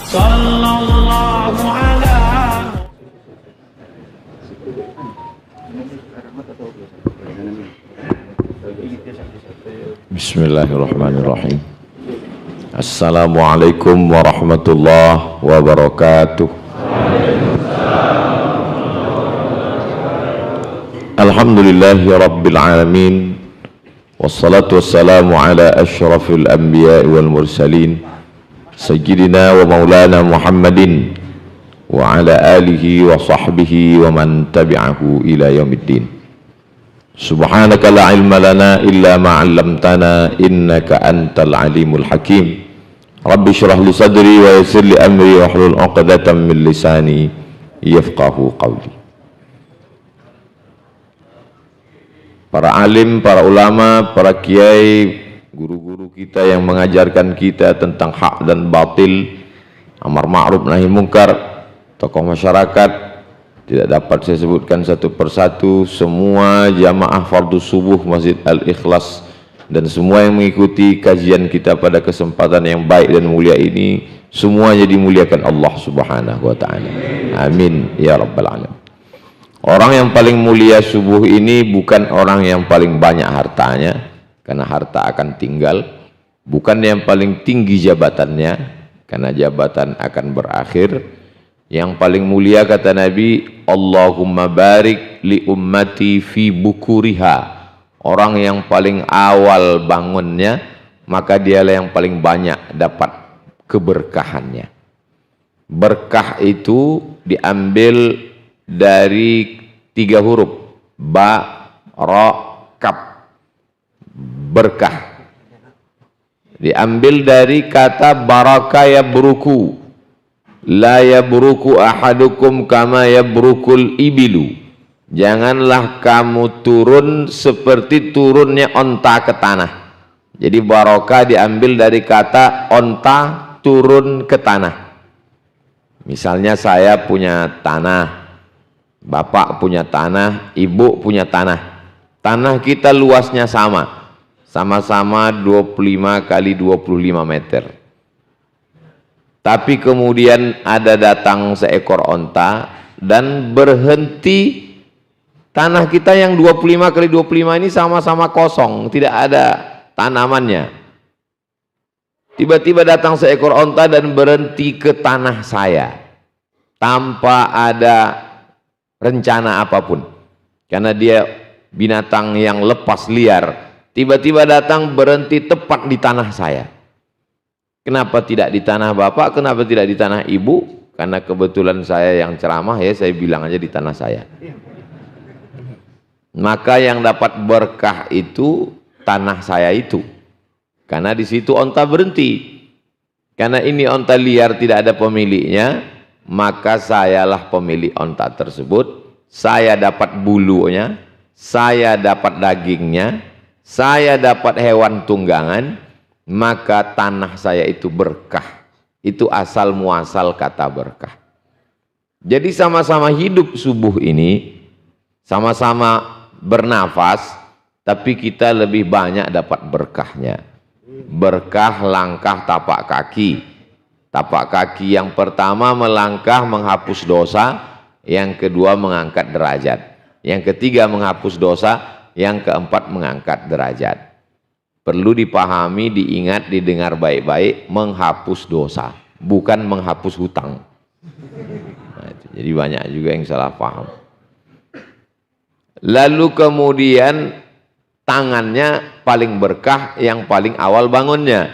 Sallallahu ala Bismillahirrahmanirrahim. Assalamualaikum warahmatullahi wabarakatuh. Alhamdulillahi rabbil alamin. Wassalatu wassalamu ala asyrafil anbiya wal mursalin sayyidina wa maulana Muhammadin wa ala alihi wa sahbihi wa man tabi'ahu ila yaumiddin. Subhanaka la ilma lana illa ma 'allamtana innaka antal alimul hakim. Rabbi shrah li sadri wa yassir li amri wa hlul 'uqdatam min lisani yafqahu qawli. Para alim, para ulama, para kiai, guru-guru kita yang mengajarkan kita tentang hak dan batil, amar ma'ruf nahi mungkar, tokoh masyarakat, tidak dapat saya sebutkan satu persatu, semua jamaah fardu subuh Masjid Al-Ikhlas dan semua yang mengikuti kajian kita pada kesempatan yang baik dan mulia ini, semuanya dimuliakan Allah Subhanahu wa ta'ala. Amin ya rabbal alamin. Orang yang paling mulia subuh ini bukan orang yang paling banyak hartanya, karena harta akan tinggal, bukan yang paling tinggi jabatannya, karena jabatan akan berakhir. Yang paling mulia kata Nabi, Allahumma barik li ummati fi bukuriha. Orang yang paling awal bangunnya, maka dialah yang paling banyak dapat keberkahannya. Berkah itu diambil dari 3 huruf, ba, ra, kab. Berkah diambil dari kata baraka yabruku. La yabruku ahadukum kama yabrukul ibilu. Janganlah kamu turun seperti turunnya onta ke tanah. Jadi barokah diambil dari kata onta turun ke tanah. Misalnya saya punya tanah, bapak punya tanah, ibu punya tanah. Tanah kita luasnya sama-sama 25 kali 25 meter. Tapi kemudian ada datang seekor onta dan berhenti. Tanah kita yang 25 kali 25 ini sama-sama kosong, tidak ada tanamannya. Tiba-tiba datang seekor onta dan berhenti ke tanah saya tanpa ada rencana apapun, karena dia binatang yang lepas liar. Tiba-tiba datang berhenti tepat di tanah saya. Kenapa tidak di tanah bapak, kenapa tidak di tanah ibu? Karena kebetulan saya yang ceramah, ya saya bilang aja di tanah saya. Maka yang dapat berkah itu tanah saya itu, karena di situ onta berhenti. Karena ini onta liar, tidak ada pemiliknya, maka sayalah pemilik onta tersebut. Saya dapat bulunya, saya dapat dagingnya, saya dapat hewan tunggangan. Maka tanah saya itu berkah. Itu asal muasal kata berkah. Jadi sama-sama hidup subuh ini, sama-sama bernafas, tapi kita lebih banyak dapat berkahnya. Berkah langkah tapak kaki. Tapak kaki yang pertama melangkah menghapus dosa, yang kedua mengangkat derajat, yang ketiga menghapus dosa, yang keempat mengangkat derajat. Perlu dipahami, diingat, didengar baik-baik, menghapus dosa, bukan menghapus hutang. Nah, jadi banyak juga yang salah paham. Lalu kemudian tangannya paling berkah yang paling awal bangunnya.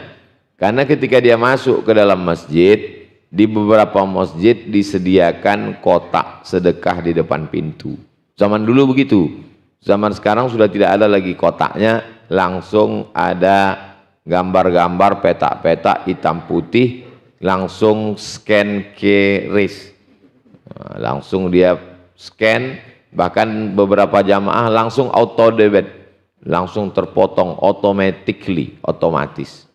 Karena ketika dia masuk ke dalam masjid, di beberapa masjid disediakan kotak sedekah di depan pintu. Zaman dulu begitu. Zaman sekarang sudah tidak ada lagi kotaknya. Langsung ada gambar-gambar petak-petak hitam putih, langsung scan QRIS, langsung dia scan, bahkan beberapa jamaah langsung auto debit, langsung terpotong otomatis.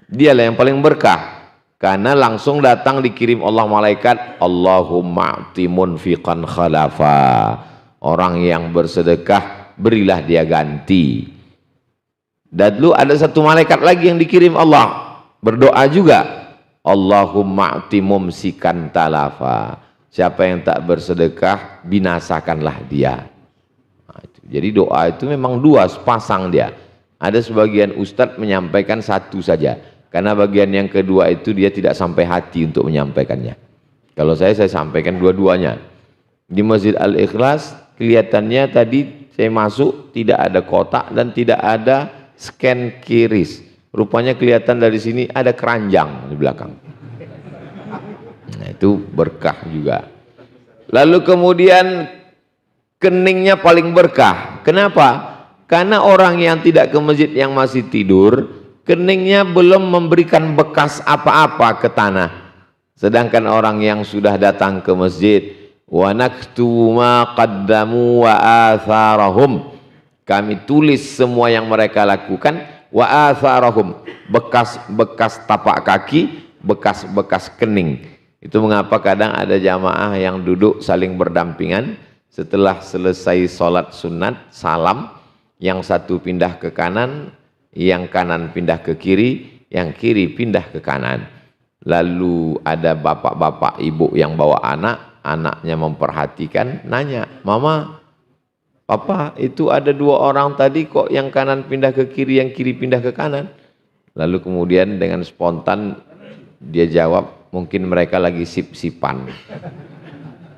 Dialah yang paling berkah, karena langsung datang dikirim Allah malaikat, Allahumma a'ti munfiqan khalafa. Orang yang bersedekah berilah dia ganti. Dan dulu ada satu malaikat lagi yang dikirim Allah, berdoa juga. Allahumma a'ti mumsikan talafa. Siapa yang tak bersedekah, binasakanlah dia. Nah, itu. Jadi doa itu memang dua, sepasang dia. Ada sebagian ustadz menyampaikan satu saja. Karena bagian yang kedua itu dia tidak sampai hati untuk menyampaikannya. Kalau saya sampaikan dua-duanya. Di Masjid Al-Ikhlas, kelihatannya tadi saya masuk, tidak ada kotak dan tidak ada scan kiris. Rupanya kelihatan dari sini ada keranjang di belakang. Nah, itu berkah juga. Lalu kemudian keningnya paling berkah. Kenapa? Karena orang yang tidak ke masjid yang masih tidur, keningnya belum memberikan bekas apa-apa ke tanah. Sedangkan orang yang sudah datang ke masjid, wa naktubu ma qaddamu wa atharahum, kami tulis semua yang mereka lakukan, wa atharahum, bekas-bekas tapak kaki, bekas-bekas kening. Itu mengapa kadang ada jamaah yang duduk saling berdampingan, setelah selesai sholat sunat, salam, yang satu pindah ke kanan, yang kanan pindah ke kiri, yang kiri pindah ke kanan. Lalu ada bapak-bapak ibu yang bawa anak, anaknya memperhatikan, nanya, mama, papa, itu ada dua orang tadi kok yang kanan pindah ke kiri, yang kiri pindah ke kanan. Lalu kemudian dengan spontan dia jawab, mungkin mereka lagi sip-sipan.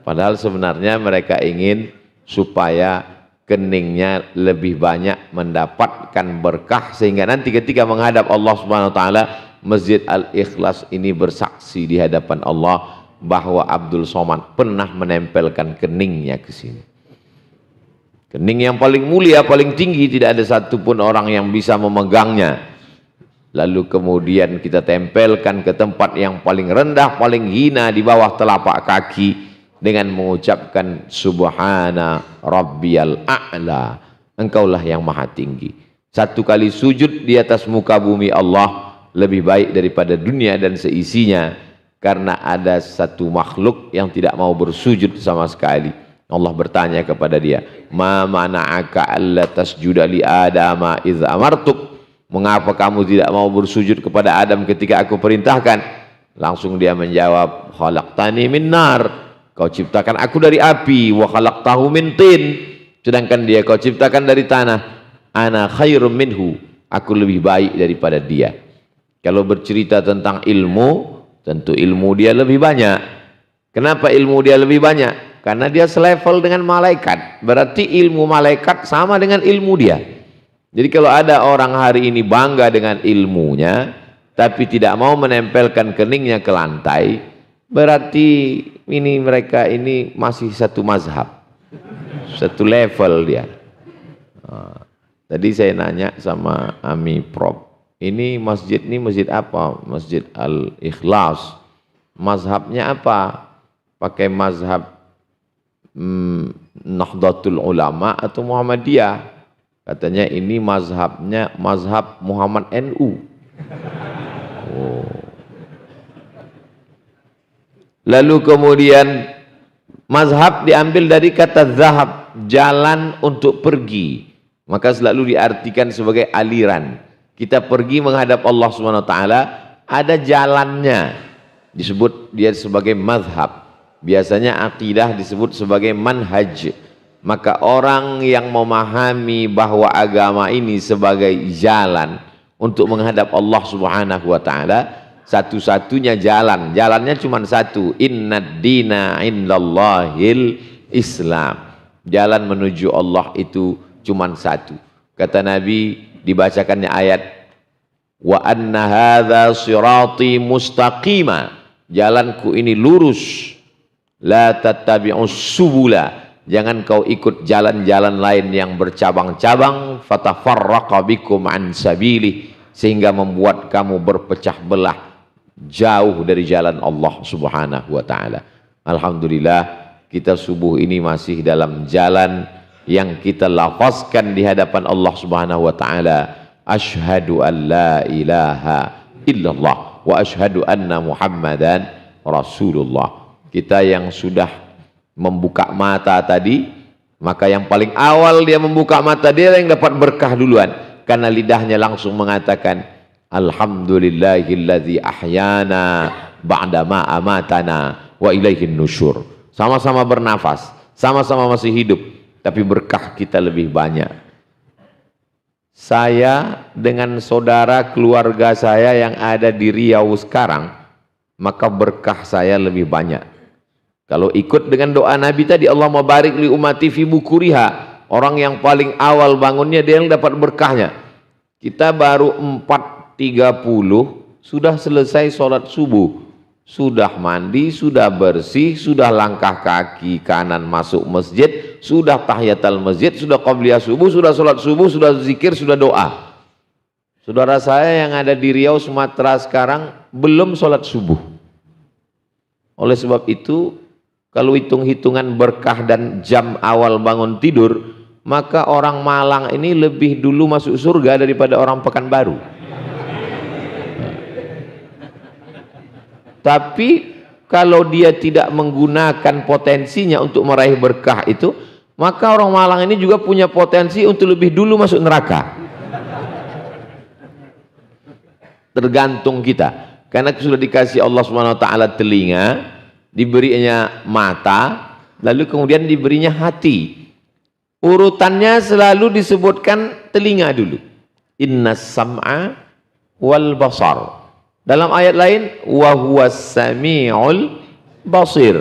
Padahal sebenarnya mereka ingin supaya keningnya lebih banyak mendapatkan berkah, sehingga nanti ketika menghadap Allah Subhanahu wa taala, Masjid Al-Ikhlas ini bersaksi di hadapan Allah bahwa Abdul Somad pernah menempelkan keningnya ke sini. Kening yang paling mulia, paling tinggi, tidak ada satupun orang yang bisa memegangnya. Lalu kemudian kita tempelkan ke tempat yang paling rendah, paling hina, di bawah telapak kaki, dengan mengucapkan Subhana Rabbiyal A'la, engkaulah yang maha tinggi. Satu kali sujud di atas muka bumi Allah lebih baik daripada dunia dan seisinya, karena ada satu makhluk yang tidak mau bersujud sama sekali. Allah bertanya kepada dia, ma mana'aka alla tasjuda li adama idh amartuk, mengapa kamu tidak mau bersujud kepada Adam ketika aku perintahkan? Langsung dia menjawab, khalaqtani min nar, kau ciptakan aku dari api, wa khalaqtahu min tin, sedangkan dia kau ciptakan dari tanah. Ana khairum minhu, aku lebih baik daripada dia. Kalau bercerita tentang ilmu, tentu ilmu dia lebih banyak. Kenapa ilmu dia lebih banyak? Karena dia selevel dengan malaikat. Berarti ilmu malaikat sama dengan ilmu dia. Jadi kalau ada orang hari ini bangga dengan ilmunya, tapi tidak mau menempelkan keningnya ke lantai, berarti ini mereka ini masih satu mazhab, satu level dia. Tadi saya nanya sama Ami Prof, ini masjid apa? Masjid Al-Ikhlas. Mazhabnya apa? Pakai mazhab Nahdlatul Ulama atau Muhammadiyah? Katanya ini mazhabnya mazhab Muhammad NU. Oh. Lalu kemudian mazhab diambil dari kata zahab, jalan untuk pergi. Maka selalu diartikan sebagai aliran. Kita pergi menghadap Allah Subhanahu wa taala, ada jalannya. Disebut dia sebagai mazhab. Biasanya akidah disebut sebagai manhaj. Maka orang yang memahami bahwa agama ini sebagai jalan untuk menghadap Allah Subhanahu wa taala, satu-satunya jalan, jalannya cuma satu, innad dina indallahil Islam. Jalan menuju Allah itu cuma satu. Kata Nabi, dibacakannya ayat, wa anna hadza sirati mustaqima, jalanku ini lurus, la tattabi'us subula, jangan kau ikut jalan-jalan lain yang bercabang-cabang, fatafarraqa bikum an sabili, sehingga membuat kamu berpecah belah jauh dari jalan Allah Subhanahu wa taala. Alhamdulillah, kita subuh ini masih dalam jalan yang kita lafazkan di hadapan Allah Subhanahu wa taala, asyhadu an la ilaha illallah wa asyhadu anna Muhammadan Rasulullah. Kita yang sudah membuka mata tadi, maka yang paling awal dia membuka mata, dia yang dapat berkah duluan, karena lidahnya langsung mengatakan alhamdulillahilladzi ahyana ba'dama amatana wa ilaihin nusyur. Sama-sama bernafas, sama-sama masih hidup, tapi berkah kita lebih banyak. Saya dengan saudara keluarga saya yang ada di Riau sekarang, maka berkah saya lebih banyak. Kalau ikut dengan doa Nabi tadi, Allahumma barik li ummati fi bukuriha, orang yang paling awal bangunnya dia yang dapat berkahnya. Kita baru 4.30 sudah selesai sholat subuh, sudah mandi, sudah bersih, sudah langkah kaki kanan masuk masjid, sudah tahiyatul masjid, sudah qabliyah subuh, sudah sholat subuh, sudah zikir, sudah doa. Saudara saya yang ada di Riau Sumatera sekarang belum sholat subuh. Oleh sebab itu, kalau hitung-hitungan berkah dan jam awal bangun tidur, maka orang Malang ini lebih dulu masuk surga daripada orang Pekanbaru. Tapi kalau dia tidak menggunakan potensinya untuk meraih berkah itu, maka orang Malang ini juga punya potensi untuk lebih dulu masuk neraka. Tergantung kita. Karena sudah dikasih Allah Subhanahu wa taala telinga, diberinya mata, lalu kemudian diberinya hati. Urutannya selalu disebutkan telinga dulu. Innas sam'a wal basar. Dalam ayat lain, wa huwas sami'ul basir.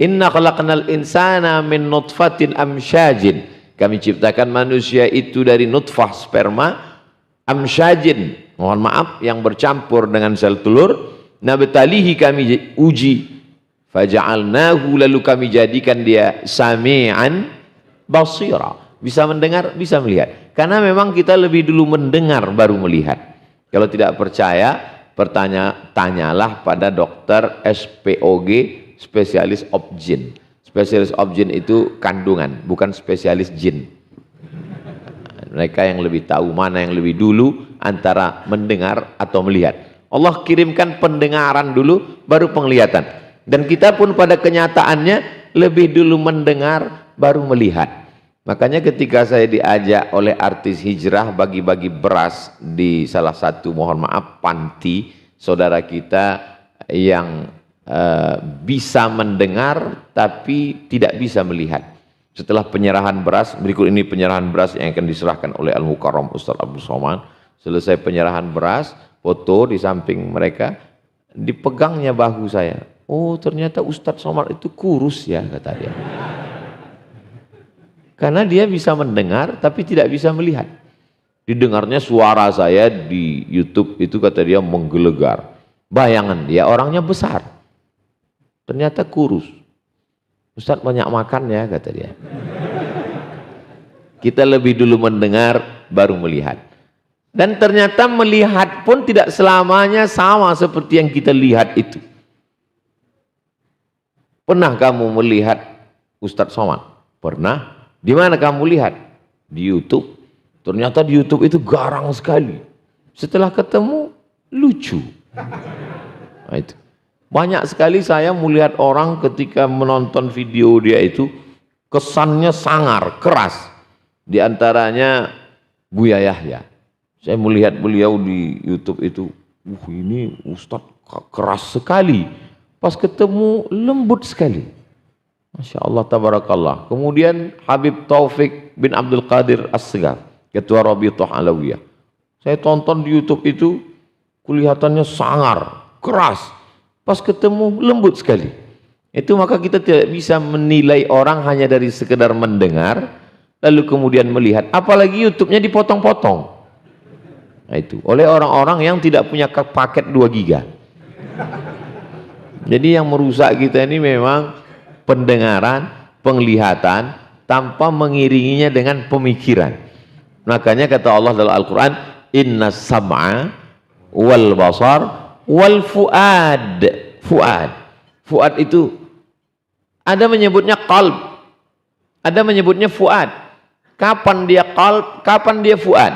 Inna khalaqnal insana min nutfatin amsyajin. Kami ciptakan manusia itu dari nutfah sperma amsyajin. Mohon maaf, yang bercampur dengan sel telur. Nabtalihi, kami uji. Faja'alnahu, lalu kami jadikan dia sami'an basira, bisa mendengar, bisa melihat. Karena memang kita lebih dulu mendengar baru melihat. Kalau tidak percaya, tanyalah pada dokter SPOG, spesialis objin. Spesialis objin itu kandungan, bukan spesialis jin. Mereka yang lebih tahu mana yang lebih dulu antara mendengar atau melihat. Allah kirimkan pendengaran dulu, baru penglihatan. Dan kita pun pada kenyataannya lebih dulu mendengar baru melihat. Makanya ketika saya diajak oleh artis hijrah bagi-bagi beras di salah satu, mohon maaf, panti saudara kita yang bisa mendengar tapi tidak bisa melihat. Setelah penyerahan beras, berikut ini penyerahan beras yang akan diserahkan oleh Al-Mukarram Ustaz Abdul Somad. Selesai penyerahan beras, foto di samping mereka, dipegangnya bahu saya. Oh, ternyata Ustadz Somad itu kurus ya, kata dia. Karena dia bisa mendengar tapi tidak bisa melihat. Didengarnya suara saya di YouTube itu, kata dia, menggelegar. Bayangan dia orangnya besar, ternyata kurus. Ustadz banyak makan ya, kata dia. Kita lebih dulu mendengar baru melihat. Dan ternyata melihat pun tidak selamanya sama seperti yang kita lihat itu. Pernah kamu melihat Ustadz Somad? Pernah. Di mana kamu lihat? Di YouTube. Ternyata di YouTube itu garang sekali. Setelah ketemu, lucu. Nah, itu. Banyak sekali saya melihat orang ketika menonton video dia itu, kesannya sangar, keras. Di antaranya Buya Yahya. Saya melihat beliau di YouTube itu, ini Ustadz keras sekali. Pas ketemu lembut sekali. Masya Allah, tabarakallah. Kemudian Habib Taufik bin Abdul Qadir As-Segar, Ketua Rabithah Alawiyah. Saya tonton di YouTube itu, kelihatannya sangar, keras. Pas ketemu lembut sekali. Itu maka kita tidak bisa menilai orang hanya dari sekedar mendengar, lalu kemudian melihat. Apalagi YouTube-nya dipotong-potong. Nah, itu oleh orang-orang yang tidak punya paket 2 giga. Jadi yang merusak kita ini memang pendengaran, penglihatan tanpa mengiringinya dengan pemikiran. Makanya kata Allah dalam Al-Quran, innas sam'a wal basar wal fuad. Fuad itu ada menyebutnya qalb, ada menyebutnya fuad. Kapan dia qalb, kapan dia fuad?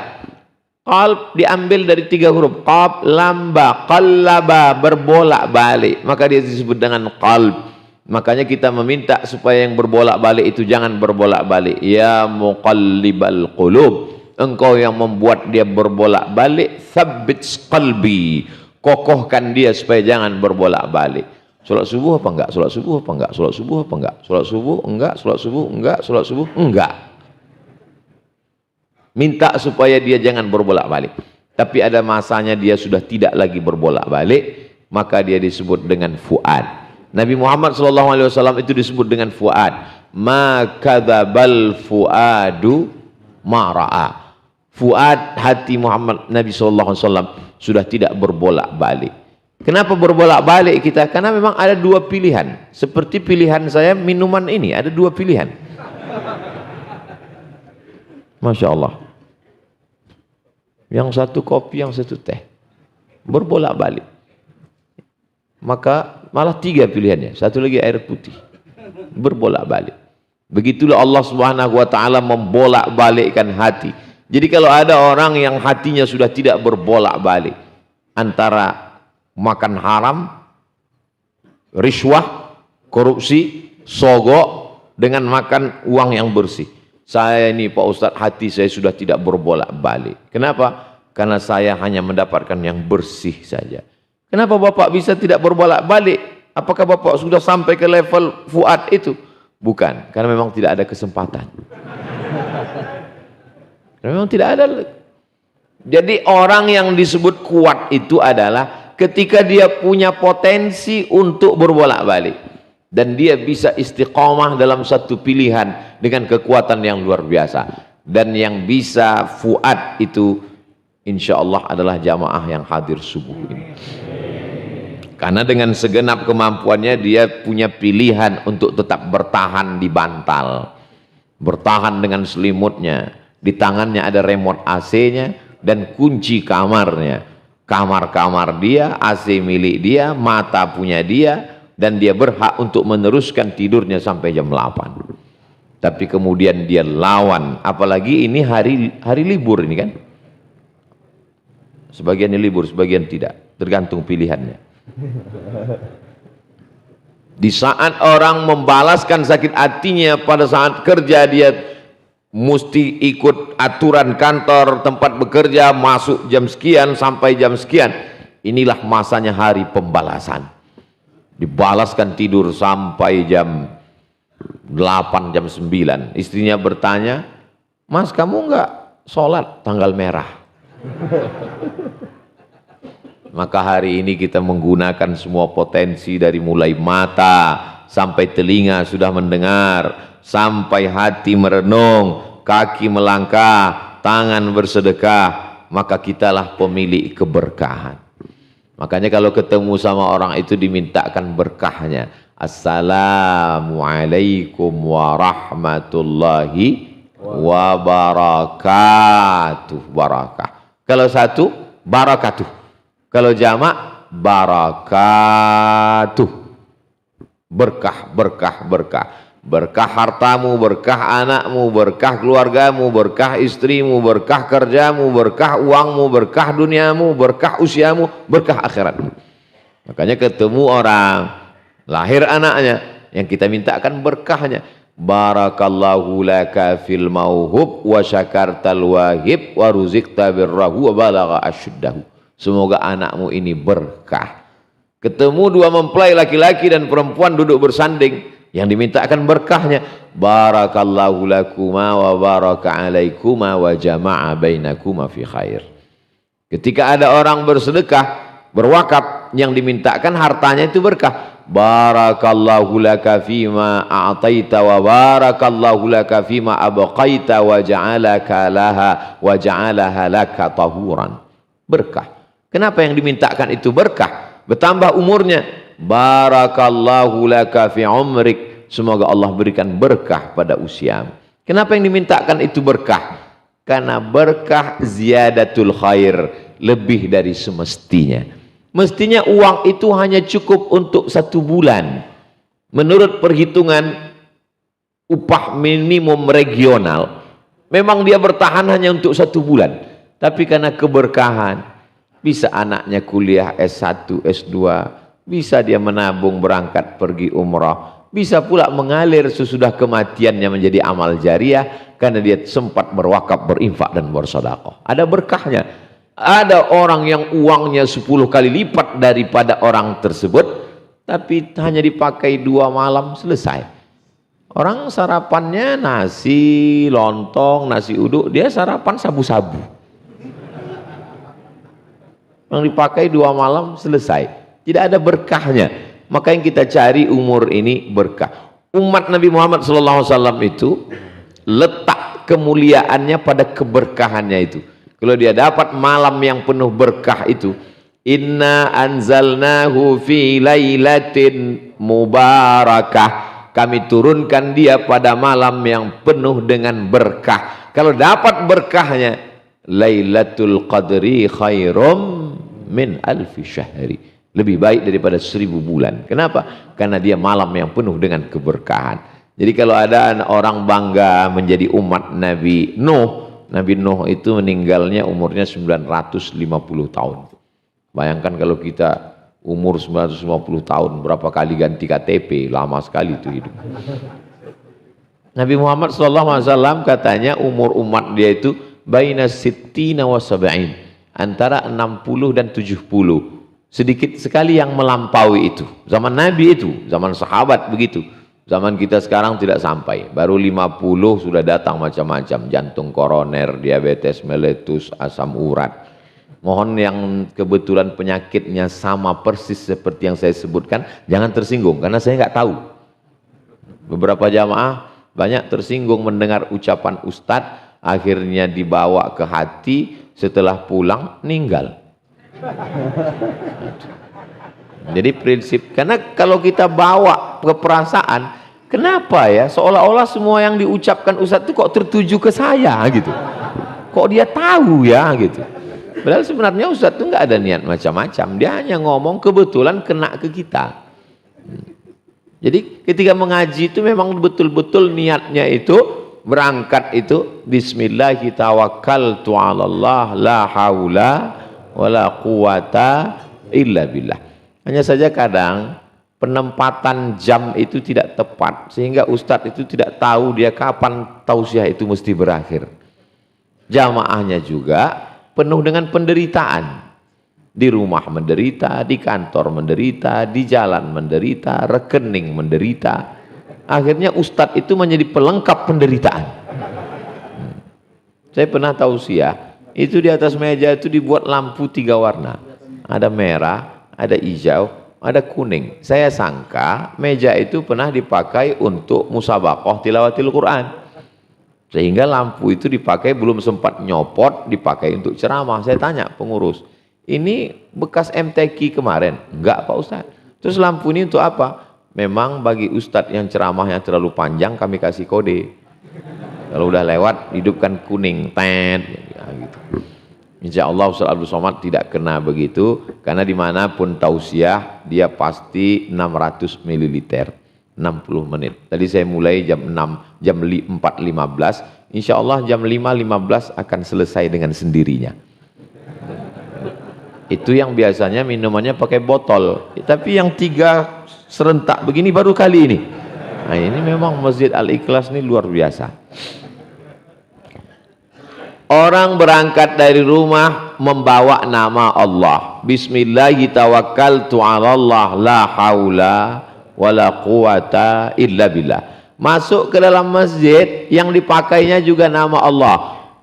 Qalb diambil dari 3 huruf, qaf, lam, ba, qallaba, berbolak-balik, maka dia disebut dengan qalb. Makanya kita meminta supaya yang berbolak-balik itu jangan berbolak-balik. Ya muqallibal qulub, engkau yang membuat dia berbolak-balik, tsabbit qalbi, Kokohkan dia supaya jangan berbolak-balik. Sholat subuh apa enggak? Sholat subuh apa enggak? Sholat subuh apa enggak? Sholat subuh enggak? Sholat subuh enggak? Sholat subuh enggak. Minta supaya dia jangan berbolak-balik. Tapi ada masanya dia sudah tidak lagi berbolak-balik, maka dia disebut dengan fuad. Nabi Muhammad SAW itu disebut dengan fuad. Ma kadzabal fuadu ma ra'a. Fuad, hati Muhammad Nabi SAW sudah tidak berbolak-balik. Kenapa berbolak-balik kita? Karena memang ada dua pilihan. Seperti pilihan saya minuman ini, ada dua pilihan. Masya Allah. Yang satu kopi, yang satu teh. Berbolak-balik. Maka malah tiga pilihannya. Satu lagi air putih. Berbolak-balik. Begitulah Allah Subhanahu wa taala membolak-balikkan hati. Jadi kalau ada orang yang hatinya sudah tidak berbolak-balik antara makan haram, riswah, korupsi, sogok dengan makan uang yang bersih. Saya ini Pak Ustadz, hati saya sudah tidak berbolak-balik. Kenapa? Karena saya hanya mendapatkan yang bersih saja. Kenapa Bapak bisa tidak berbolak-balik? Apakah Bapak sudah sampai ke level fuad itu? Bukan, karena memang tidak ada kesempatan. Memang tidak ada. Jadi orang yang disebut kuat itu adalah ketika dia punya potensi untuk berbolak-balik dan dia bisa istiqomah dalam satu pilihan dengan kekuatan yang luar biasa. Dan yang bisa fuad itu insya Allah adalah jamaah yang hadir subuh ini. Karena dengan segenap kemampuannya dia punya pilihan untuk tetap bertahan di bantal, bertahan dengan selimutnya. Di tangannya ada remote AC-nya dan kunci kamarnya. Kamar-kamar dia, AC milik dia, mata punya dia, dan dia berhak untuk meneruskan tidurnya sampai jam 8. Tapi kemudian dia lawan, apalagi ini hari libur ini kan. Sebagian libur, sebagian tidak, tergantung pilihannya. Di saat orang membalaskan sakit hatinya pada saat kerja, dia mesti ikut aturan kantor tempat bekerja, masuk jam sekian sampai jam sekian. Inilah masanya hari pembalasan. Dibalaskan tidur sampai jam 8, jam 9. Istrinya bertanya, "Mas, kamu enggak sholat tanggal merah?" Maka hari ini kita menggunakan semua potensi, dari mulai mata sampai telinga sudah mendengar, sampai hati merenung, kaki melangkah, tangan bersedekah, maka kitalah pemilik keberkahan. Makanya kalau ketemu sama orang itu dimintakan berkahnya. Assalamualaikum warahmatullahi wabarakatuh. Barakah. Kalau satu, barakatuh. Kalau jamak, barakatuh. Berkah, berkah, berkah. Berkah hartamu, berkah anakmu, berkah keluargamu, berkah istrimu, berkah kerjamu, berkah uangmu, berkah duniamu, berkah usiamu, berkah akhiratmu. Makanya ketemu orang, lahir anaknya, yang kita mintakan berkahnya. Barakallahu laka fil mauhub wa syakartal wahib wa ruziqta birrahu wa balagha asyuddahu. Semoga anakmu ini berkah. Ketemu dua mempelai laki-laki dan perempuan duduk bersanding, yang dimintakan berkahnya. Barakallahu lakuma wa baraka alaikuma wa jama'a bainakuma fi khair. Ketika ada orang bersedekah, berwakaf, yang dimintakan hartanya itu berkah. Barakallahu laka fima a'taita wa barakallahu laka fima abqaita wa ja'alaka laha wa ja'alaha laka tahuran. Berkah. Kenapa yang dimintakan itu berkah? Bertambah umurnya. Barakallahu laka fi umrik. Semoga Allah berikan berkah pada usiamu. Kenapa yang dimintakan itu berkah? Karena berkah ziyadatul khair, lebih dari semestinya. Mestinya uang itu hanya cukup untuk 1 bulan. Menurut perhitungan upah minimum regional, memang dia bertahan hanya untuk 1 bulan. Tapi karena keberkahan, bisa anaknya kuliah S1, S2, bisa dia menabung berangkat pergi umrah, bisa pula mengalir sesudah kematiannya menjadi amal jariah karena dia sempat berwakaf, berinfak dan bersedekah. Ada berkahnya. Ada orang yang uangnya 10 kali lipat daripada orang tersebut, tapi hanya dipakai 2 malam selesai. Orang sarapannya nasi lontong, nasi uduk, dia sarapan sabu-sabu. Yang dipakai 2 malam selesai. Tidak ada berkahnya. Maka yang kita cari umur ini berkah. Umat Nabi Muhammad SAW itu letak kemuliaannya pada keberkahannya itu. Kalau dia dapat malam yang penuh berkah itu, inna anzalnahu fi lailatin mubarakah, kami turunkan dia pada malam yang penuh dengan berkah. Kalau dapat berkahnya, Lailatul Qadri khairum min alfi syahri, lebih baik daripada 1000 bulan. Kenapa? Karena dia malam yang penuh dengan keberkahan. Jadi kalau ada orang bangga menjadi umat Nabi Nuh, Nabi Nuh itu meninggalnya umurnya 950 tahun. Bayangkan kalau kita umur 950 tahun, berapa kali ganti KTP, lama sekali itu hidup. Nabi Muhammad SAW katanya umur umat dia itu baina sittina wa sab'in, antara 60 dan 70. Sedikit sekali yang melampaui itu. Zaman Nabi itu, zaman sahabat begitu. Zaman kita sekarang tidak sampai, baru 50 sudah datang macam-macam, jantung koroner, diabetes meletus, asam urat. Mohon yang kebetulan penyakitnya sama persis seperti yang saya sebutkan, jangan tersinggung, karena saya nggak tahu. Beberapa jamaah banyak tersinggung mendengar ucapan ustadz, akhirnya dibawa ke hati, setelah pulang meninggal. Jadi prinsip, karena kalau kita bawa ke perasaan, kenapa ya seolah-olah semua yang diucapkan ustadz itu kok tertuju ke saya gitu, kok dia tahu ya gitu. Padahal sebenarnya ustadz itu nggak ada niat macam-macam, dia hanya ngomong kebetulan kena ke kita. Jadi ketika mengaji itu memang betul-betul niatnya itu berangkat itu bismillah tawakkaltu 'alallah la haula wala quwata illa billah. Hanya saja kadang penempatan jam itu tidak tepat, sehingga ustadz itu tidak tahu dia kapan tausiah itu mesti berakhir. Jamaahnya juga penuh dengan penderitaan. Di rumah menderita, di kantor menderita, di jalan menderita, rekening menderita. Akhirnya ustadz itu menjadi pelengkap penderitaan. Saya pernah tausiah, itu di atas meja itu dibuat lampu 3 warna. Ada merah, ada hijau, ada kuning. Saya sangka meja itu pernah dipakai untuk musabaqah tilawatil Quran. Sehingga lampu itu dipakai, belum sempat nyopot, dipakai untuk ceramah. Saya tanya pengurus, ini bekas MTQ kemarin? Enggak Pak Ustadz. Terus lampu ini untuk apa? Memang bagi Ustadz yang ceramahnya terlalu panjang kami kasih kode. Kalau udah lewat hidupkan kuning, tet, ya, gitu. Insya Allah Ustaz Abdul Somad tidak kena begitu, karena dimanapun tausiah dia pasti 600 ml 60 menit. Tadi saya mulai jam 6, jam 4.15, insya Allah jam 5.15 akan selesai dengan sendirinya. Itu yang biasanya minumannya pakai botol, tapi yang 3 serentak begini baru kali ini. Nah ini memang Masjid Al-Ikhlas ini luar biasa. Orang berangkat dari rumah membawa nama Allah. Bismillahirrahmanirrahim. 'alallah la haula wala quwata illa billah. Masuk ke dalam masjid yang dipakainya juga nama Allah.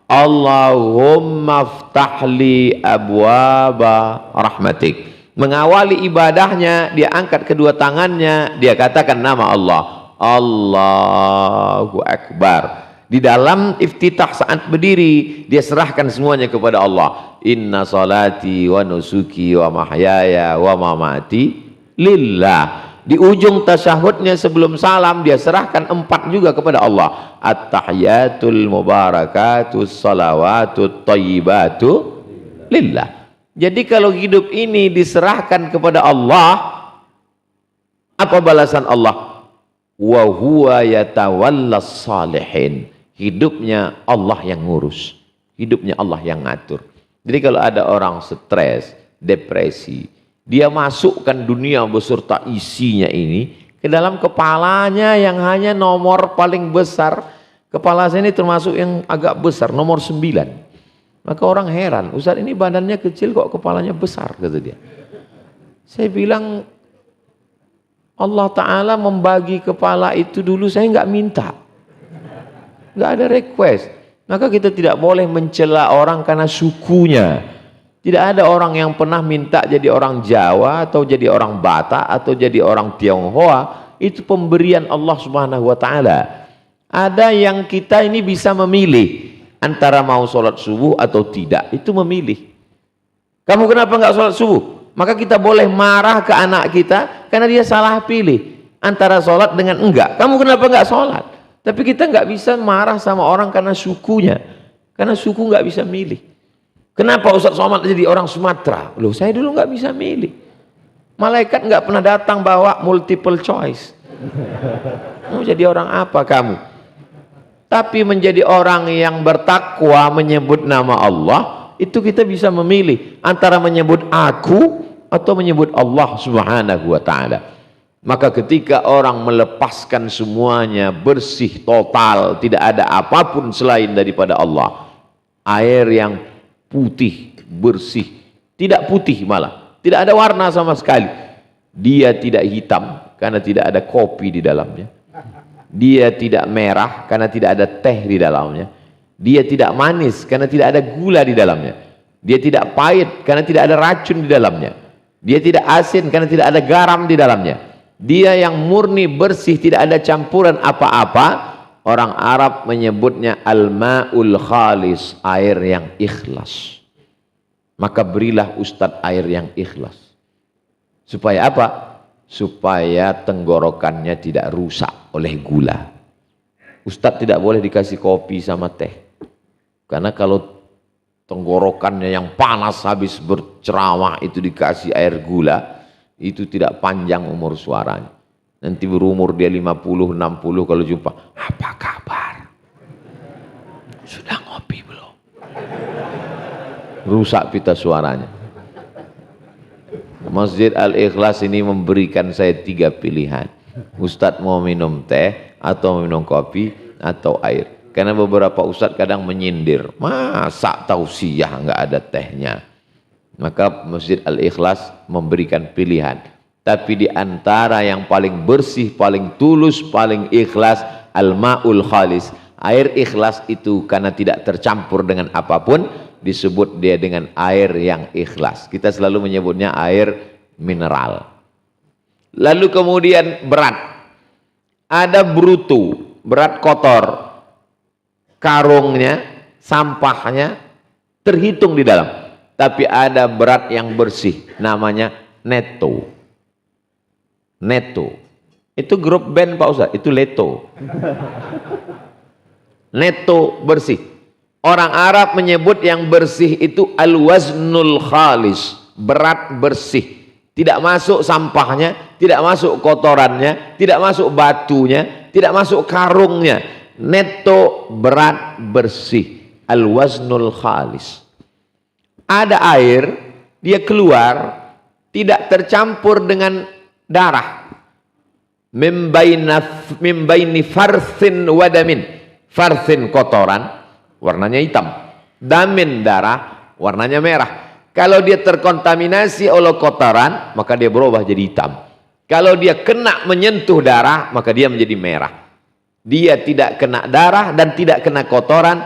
Allahumma ftahli abwaba rahmatik. Mengawali ibadahnya, dia angkat kedua tangannya, dia katakan nama Allah. Allahu Akbar. Di dalam iftitah saat berdiri, dia serahkan semuanya kepada Allah. Inna salati wa nusuki wa mahyaya wa mamati lillah. Di ujung tasyahudnya sebelum salam, dia serahkan 4 juga kepada Allah. At-tahiyatul mubarakatus salawatut thayyibatu lillah. Jadi kalau hidup ini diserahkan kepada Allah, apa balasan Allah? Wa huwa yatawallas salihin. Hidupnya Allah yang ngurus, hidupnya Allah yang ngatur. Jadi kalau ada orang stres, depresi, dia masukkan dunia beserta isinya ini ke dalam kepalanya yang hanya nomor paling besar. Kepala saya ini termasuk yang agak besar, nomor 9. Maka orang heran, Ustaz ini badannya kecil kok kepalanya besar, kata dia. Saya bilang, Allah Ta'ala membagi kepala itu dulu saya nggak minta. Nggak ada request. Maka kita tidak boleh mencela orang karena sukunya. Tidak ada orang yang pernah minta jadi orang Jawa atau jadi orang Batak atau jadi orang Tionghoa. Itu pemberian Allah Subhanahu wa Ta'ala. Ada yang kita ini bisa memilih antara mau sholat subuh atau tidak, itu memilih. Kamu kenapa nggak sholat subuh? Maka kita boleh marah ke anak kita karena dia salah pilih antara sholat dengan enggak. Kamu kenapa nggak sholat? Tapi kita nggak bisa marah sama orang karena sukunya, karena suku nggak bisa milih. Kenapa Ustaz Somad jadi orang Sumatera? Loh, saya dulu nggak bisa milih. Malaikat nggak pernah datang bawa multiple choice. Mau jadi orang apa kamu? Tapi menjadi orang yang bertakwa menyebut nama Allah, itu kita bisa memilih antara menyebut aku atau menyebut Allah Subhanahu wa Ta'ala. Maka ketika orang melepaskan semuanya bersih total, tidak ada apapun selain daripada Allah, air yang putih bersih, tidak putih malah, tidak ada warna sama sekali, dia tidak hitam karena tidak ada kopi di dalamnya. Dia tidak merah karena tidak ada teh di dalamnya. Dia tidak manis karena tidak ada gula di dalamnya. Dia tidak pahit karena tidak ada racun di dalamnya. Dia tidak asin karena tidak ada garam di dalamnya. Dia yang murni bersih, tidak ada campuran apa-apa. Orang Arab menyebutnya al-ma'ul khalis, air yang ikhlas. Maka berilah Ustadz air yang ikhlas. Supaya apa? Supaya tenggorokannya tidak rusak oleh gula. Ustadz tidak boleh dikasih kopi sama teh, karena kalau tenggorokannya yang panas habis berceramah itu dikasih air gula, itu tidak panjang umur suaranya. Nanti berumur dia 50, 60 kalau jumpa, apa kabar? Sudah ngopi belum? Rusak pita suaranya. Masjid Al-Ikhlas ini memberikan saya 3 pilihan. Ustadz mau minum teh atau minum kopi atau air. Karena beberapa ustadz kadang menyindir, masa tausiah nggak ada tehnya. Maka Masjid Al-Ikhlas memberikan pilihan. Tapi di antara yang paling bersih, paling tulus, paling ikhlas, al-ma'ul khalis. Air ikhlas itu karena tidak tercampur dengan apapun, disebut dia dengan air yang ikhlas. Kita selalu menyebutnya air mineral. Lalu kemudian berat. Ada brutu, berat kotor. Karungnya, sampahnya terhitung di dalam. Tapi ada berat yang bersih, namanya netto. Netto. Itu grup band Pak Ustaz, itu Leto. Netto bersih. Orang Arab menyebut yang bersih itu al-waznul khalis, berat bersih. Tidak masuk sampahnya, tidak masuk kotorannya, tidak masuk batunya, tidak masuk karungnya. Netto berat bersih, al-waznul khalis. Ada air, dia keluar, tidak tercampur dengan darah. Mimbaini farthin wadamin. Farthin kotoran, warnanya hitam. Damin darah, warnanya merah. Kalau dia terkontaminasi oleh kotoran, maka dia berubah jadi hitam. Kalau dia kena menyentuh darah, maka dia menjadi merah. Dia tidak kena darah dan tidak kena kotoran,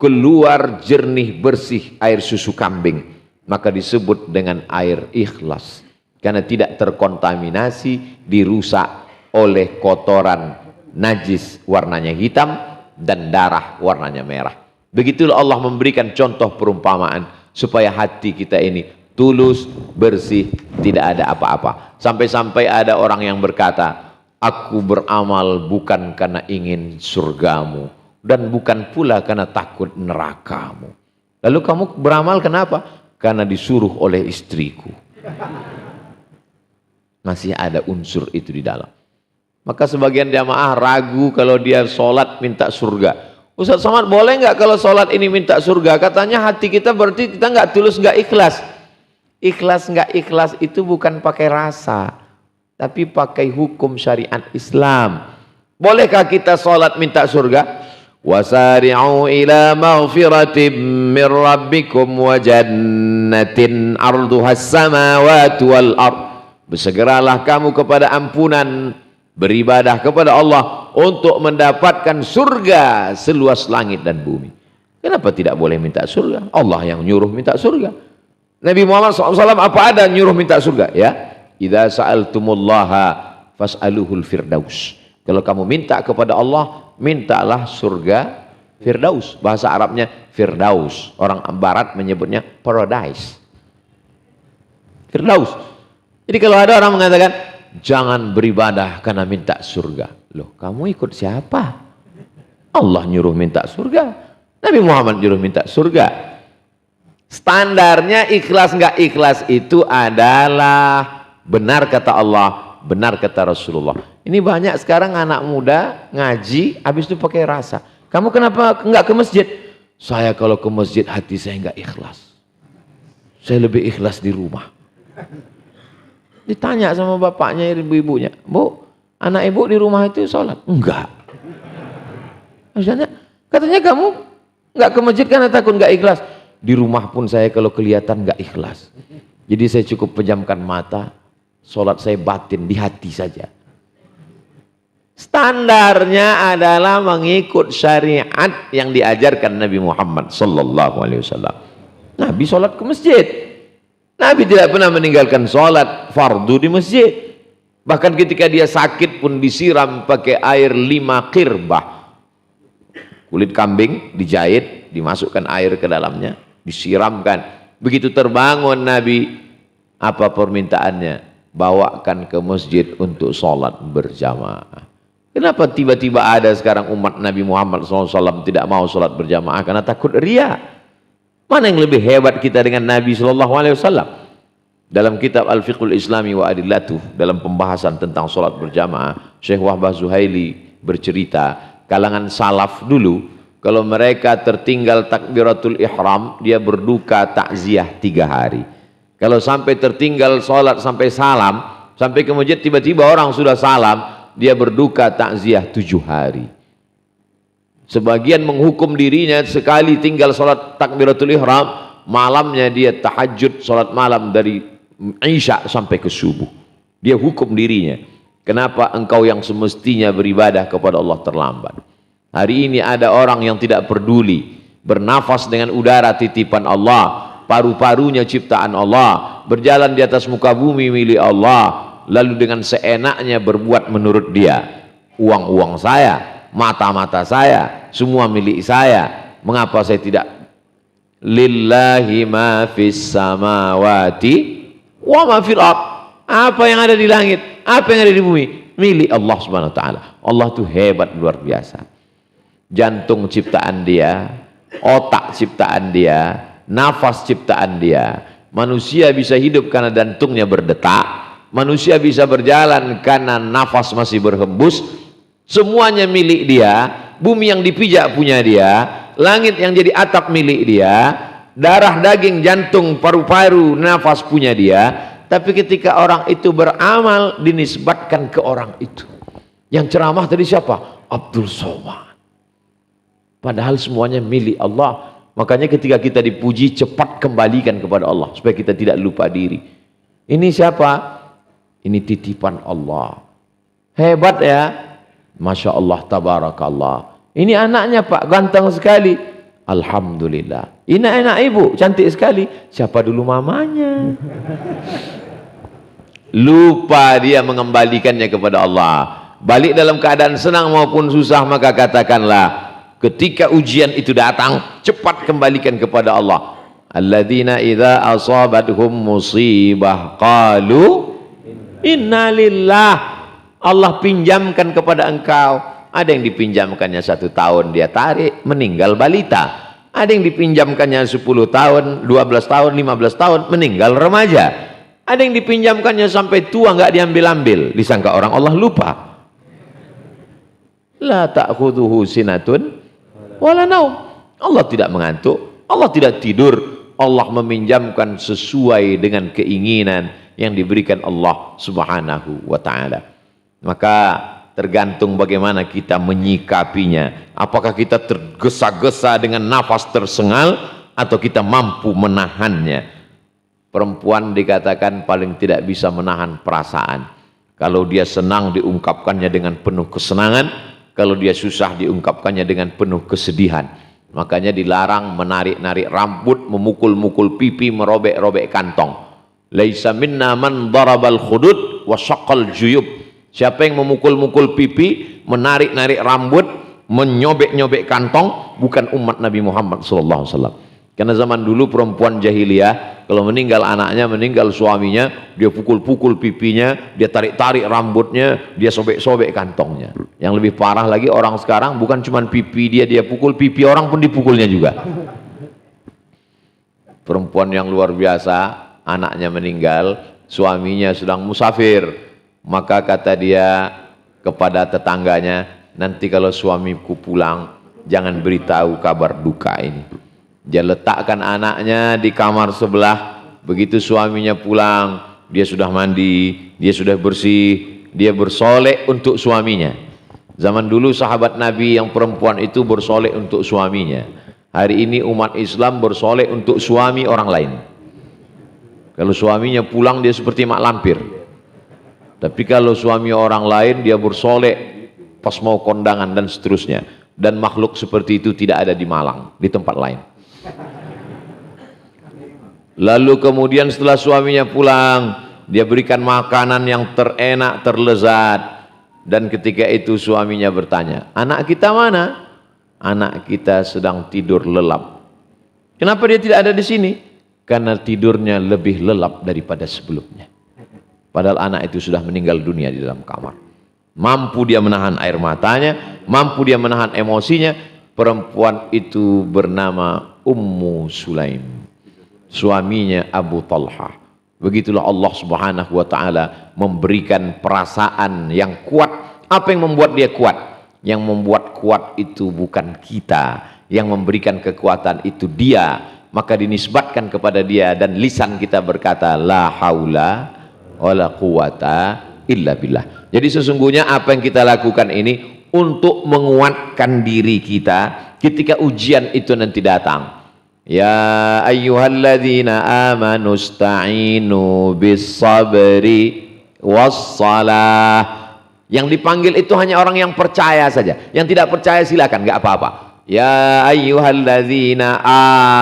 keluar jernih bersih air susu kambing. Maka disebut dengan air ikhlas. Karena tidak terkontaminasi, dirusak oleh kotoran najis warnanya hitam dan darah warnanya merah. Begitulah Allah memberikan contoh perumpamaan supaya hati kita ini tulus, bersih, tidak ada apa-apa. Sampai-sampai ada orang yang berkata, aku beramal bukan karena ingin surgamu dan bukan pula karena takut nerakamu. Lalu kamu beramal kenapa? Karena disuruh oleh istriku. Masih ada unsur itu di dalam. Maka sebagian jamaah ragu kalau dia sholat minta surga. Ustaz Somad, boleh nggak kalau sholat ini minta surga? Katanya hati kita berarti kita nggak tulus, nggak ikhlas. Ikhlas nggak ikhlas itu bukan pakai rasa, tapi pakai hukum syariat Islam. Bolehkah kita sholat minta surga? Wasari'u ila maghfiratin min rabbikum wa jannatin arduhas samawati wal ard. Bersegeralah kamu kepada ampunan, beribadah kepada Allah untuk mendapatkan surga seluas langit dan bumi. Kenapa tidak boleh minta surga? Allah yang nyuruh minta surga. Nabi Muhammad SAW apa ada nyuruh minta surga? Ya, idza sa'altumullaha fas'aluhul firdaus. Kalau kamu minta kepada Allah, mintalah surga firdaus. Bahasa Arabnya firdaus. Orang barat menyebutnya paradise. Firdaus. Jadi kalau ada orang mengatakan jangan beribadah karena minta surga. Loh, kamu ikut siapa? Allah nyuruh minta surga, Nabi Muhammad nyuruh minta surga. Standarnya ikhlas nggak ikhlas itu adalah benar kata Allah, benar kata Rasulullah. Ini banyak sekarang anak muda ngaji habis itu pakai rasa. Kamu kenapa nggak ke masjid? Saya kalau ke masjid hati saya nggak ikhlas. Saya lebih ikhlas di rumah. Ditanya sama bapaknya, ibu-ibunya, Bu, anak ibu di rumah itu sholat? Enggak. Maksudnya, katanya kamu nggak ke masjid karena takut nggak ikhlas. Di rumah pun saya kalau kelihatan nggak ikhlas. Jadi saya cukup pejamkan mata, sholat saya batin di hati saja. Standarnya adalah mengikut syariat yang diajarkan Nabi Muhammad sallallahu alaihi wasallam. Nabi sholat ke masjid. Nabi tidak pernah meninggalkan sholat fardu di masjid. Bahkan ketika dia sakit pun disiram pakai air 5 qirbah. Kulit kambing dijahit, dimasukkan air ke dalamnya, disiramkan. Begitu terbangun Nabi, apa permintaannya? Bawakan ke masjid untuk sholat berjamaah. Kenapa tiba-tiba ada sekarang umat Nabi Muhammad SAW tidak mau sholat berjamaah? Karena takut riya. Mana yang lebih hebat kita dengan Nabi SAW? Dalam kitab Al-Fiqhul Islami wa Adillatuh, dalam pembahasan tentang sholat berjamaah, Syekh Wahbah Zuhaili bercerita, kalangan salaf dulu, kalau mereka tertinggal takbiratul ihram, dia berduka takziah 3 hari. Kalau sampai tertinggal sholat sampai salam, sampai ke masjid tiba-tiba orang sudah salam, dia berduka takziah 7 hari. Sebagian menghukum dirinya sekali tinggal sholat takbiratul ihram, malamnya dia tahajud sholat malam dari isya sampai ke subuh. Dia hukum dirinya. Kenapa engkau yang semestinya beribadah kepada Allah terlambat? Hari ini ada orang yang tidak peduli, bernafas dengan udara titipan Allah, paru-parunya ciptaan Allah, berjalan di atas muka bumi milik Allah, lalu dengan seenaknya berbuat menurut dia. Uang-uang saya, mata-mata saya, semua milik saya. Mengapa saya tidak? Lillahi ma fis samawati wa ma fil ard. Apa yang ada di langit, apa yang ada di bumi, milik Allah Subhanahu wa taala. Allah itu hebat luar biasa. Jantung ciptaan dia, otak ciptaan dia, nafas ciptaan dia. Manusia bisa hidup karena jantungnya berdetak, manusia bisa berjalan karena nafas masih berhembus. Semuanya milik dia. Bumi yang dipijak punya dia, langit yang jadi atap milik dia, darah, daging, jantung, paru-paru, nafas punya dia. Tapi ketika orang itu beramal, dinisbatkan ke orang itu. Yang ceramah tadi siapa? Abdul Somad. Padahal semuanya milik Allah. Makanya ketika kita dipuji, cepat kembalikan kepada Allah supaya kita tidak lupa diri. Ini siapa? Ini titipan Allah. Hebat ya. Masya Allah, tabarakallah. Ini anaknya Pak, ganteng sekali. Alhamdulillah. Ini anak ibu, cantik sekali. Siapa dulu mamanya? Lupa dia mengembalikannya kepada Allah. Balik dalam keadaan senang maupun susah, maka katakanlah, ketika ujian itu datang, cepat kembalikan kepada Allah. Alladzina idza asabathum musibah qalu inna lillah. Allah pinjamkan kepada engkau. Ada yang dipinjamkannya 1 tahun dia tarik, meninggal balita. Ada yang dipinjamkannya 10 tahun, 12 tahun, 15 tahun, meninggal remaja. Ada yang dipinjamkannya sampai tua nggak diambil-ambil, disangka orang Allah lupa. La ta'khudhuhu sinatun wala naum. Allah tidak mengantuk, Allah tidak tidur. Allah meminjamkan sesuai dengan keinginan yang diberikan Allah Subhanahu wa taala. Maka tergantung bagaimana kita menyikapinya. Apakah kita tergesa-gesa dengan nafas tersengal atau kita mampu menahannya. Perempuan dikatakan paling tidak bisa menahan perasaan. Kalau dia senang diungkapkannya dengan penuh kesenangan, kalau dia susah diungkapkannya dengan penuh kesedihan. Makanya dilarang menarik-narik rambut, memukul-mukul pipi, merobek-robek kantong. Laisa minna man darabal khudud wa syaqqal juyub. Siapa yang memukul-mukul pipi, menarik-narik rambut, menyobek-nyobek kantong, bukan umat Nabi Muhammad SAW. Karena zaman dulu perempuan jahiliyah, kalau meninggal anaknya, meninggal suaminya, dia pukul-pukul pipinya, dia tarik-tarik rambutnya, dia sobek-sobek kantongnya. Yang lebih parah lagi orang sekarang, bukan cuma pipi dia pukul, pipi orang pun dipukulnya juga. Perempuan yang luar biasa, anaknya meninggal, suaminya sedang musafir, maka kata dia kepada tetangganya, nanti kalau suamiku pulang, jangan beritahu kabar duka ini. Dia letakkan anaknya di kamar sebelah, begitu suaminya pulang, dia sudah mandi, dia sudah bersih, dia bersolek untuk suaminya. Zaman dulu sahabat Nabi yang perempuan itu bersolek untuk suaminya. Hari ini umat Islam bersolek untuk suami orang lain. Kalau suaminya pulang dia seperti mak lampir. Tapi kalau suami orang lain dia bersolek pas mau kondangan dan seterusnya. Dan makhluk seperti itu tidak ada di Malang, di tempat lain. Lalu kemudian setelah suaminya pulang, dia berikan makanan yang terenak, terlezat. Dan ketika itu suaminya bertanya, anak kita mana? Anak kita sedang tidur lelap. Kenapa dia tidak ada di sini? Karena tidurnya lebih lelap daripada sebelumnya. Padahal anak itu sudah meninggal dunia di dalam kamar. Mampu dia menahan air matanya, mampu dia menahan emosinya. Perempuan itu bernama Ummu Sulaim, suaminya Abu Talha. Begitulah Allah Subhanahu wa taala memberikan perasaan yang kuat. Apa yang membuat dia kuat? Yang membuat kuat itu bukan kita, yang memberikan kekuatan itu dia. Maka dinisbatkan kepada dia dan lisan kita berkata la haula wala quwata illa billah. Jadi sesungguhnya apa yang kita lakukan ini untuk menguatkan diri kita ketika ujian itu nanti datang. Ya ayyuhalladzina amanu ista'inu bis sabri wassalah. Yang dipanggil itu hanya orang yang percaya saja. Yang tidak percaya silakan, enggak apa-apa. Ya ayyuhalladzina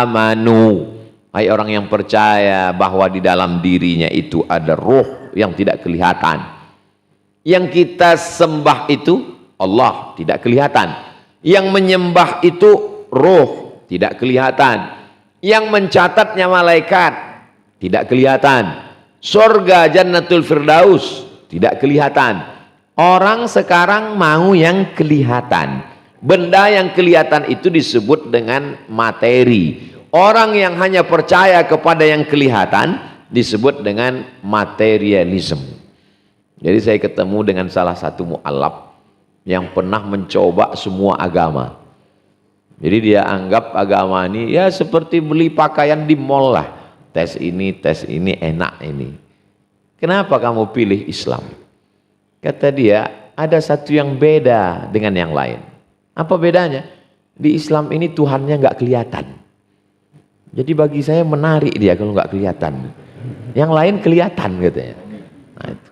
amanu, hai orang yang percaya bahwa di dalam dirinya itu ada ruh yang tidak kelihatan. Yang kita sembah itu Allah, tidak kelihatan. Yang menyembah itu ruh, tidak kelihatan. Yang mencatatnya malaikat, tidak kelihatan. Surga Jannatul Firdaus, tidak kelihatan. Orang sekarang mau yang kelihatan. Benda yang kelihatan itu disebut dengan materi. Orang yang hanya percaya kepada yang kelihatan disebut dengan materialism. Jadi saya ketemu dengan salah satu mu'alaf yang pernah mencoba semua agama. Jadi dia anggap agama ini ya seperti beli pakaian di mall lah. Tes ini enak ini. Kenapa kamu pilih Islam? Kata dia, ada satu yang beda dengan yang lain. Apa bedanya? Di Islam ini Tuhannya nggak kelihatan. Jadi bagi saya menarik dia kalau nggak kelihatan. Yang lain kelihatan katanya. Nah, itu.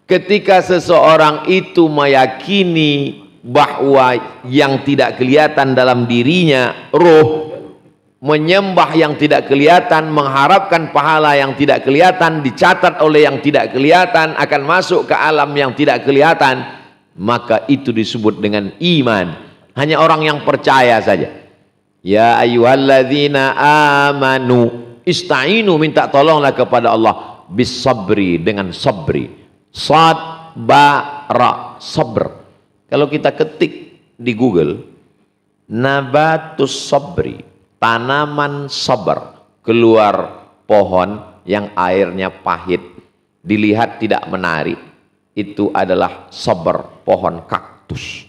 Ketika seseorang itu meyakini bahwa yang tidak kelihatan dalam dirinya ruh, menyembah yang tidak kelihatan, mengharapkan pahala yang tidak kelihatan, dicatat oleh yang tidak kelihatan, akan masuk ke alam yang tidak kelihatan, maka itu disebut dengan iman. Hanya orang yang percaya saja. Ya ayyuhalladzina amanu ista'inu, minta tolonglah kepada Allah bis sabri, dengan sabri. Sad ba ra, sabr. Kalau kita ketik di Google nabatus sabri, tanaman sabar, keluar pohon yang airnya pahit, dilihat tidak menarik, itu adalah sabar, pohon kaktus.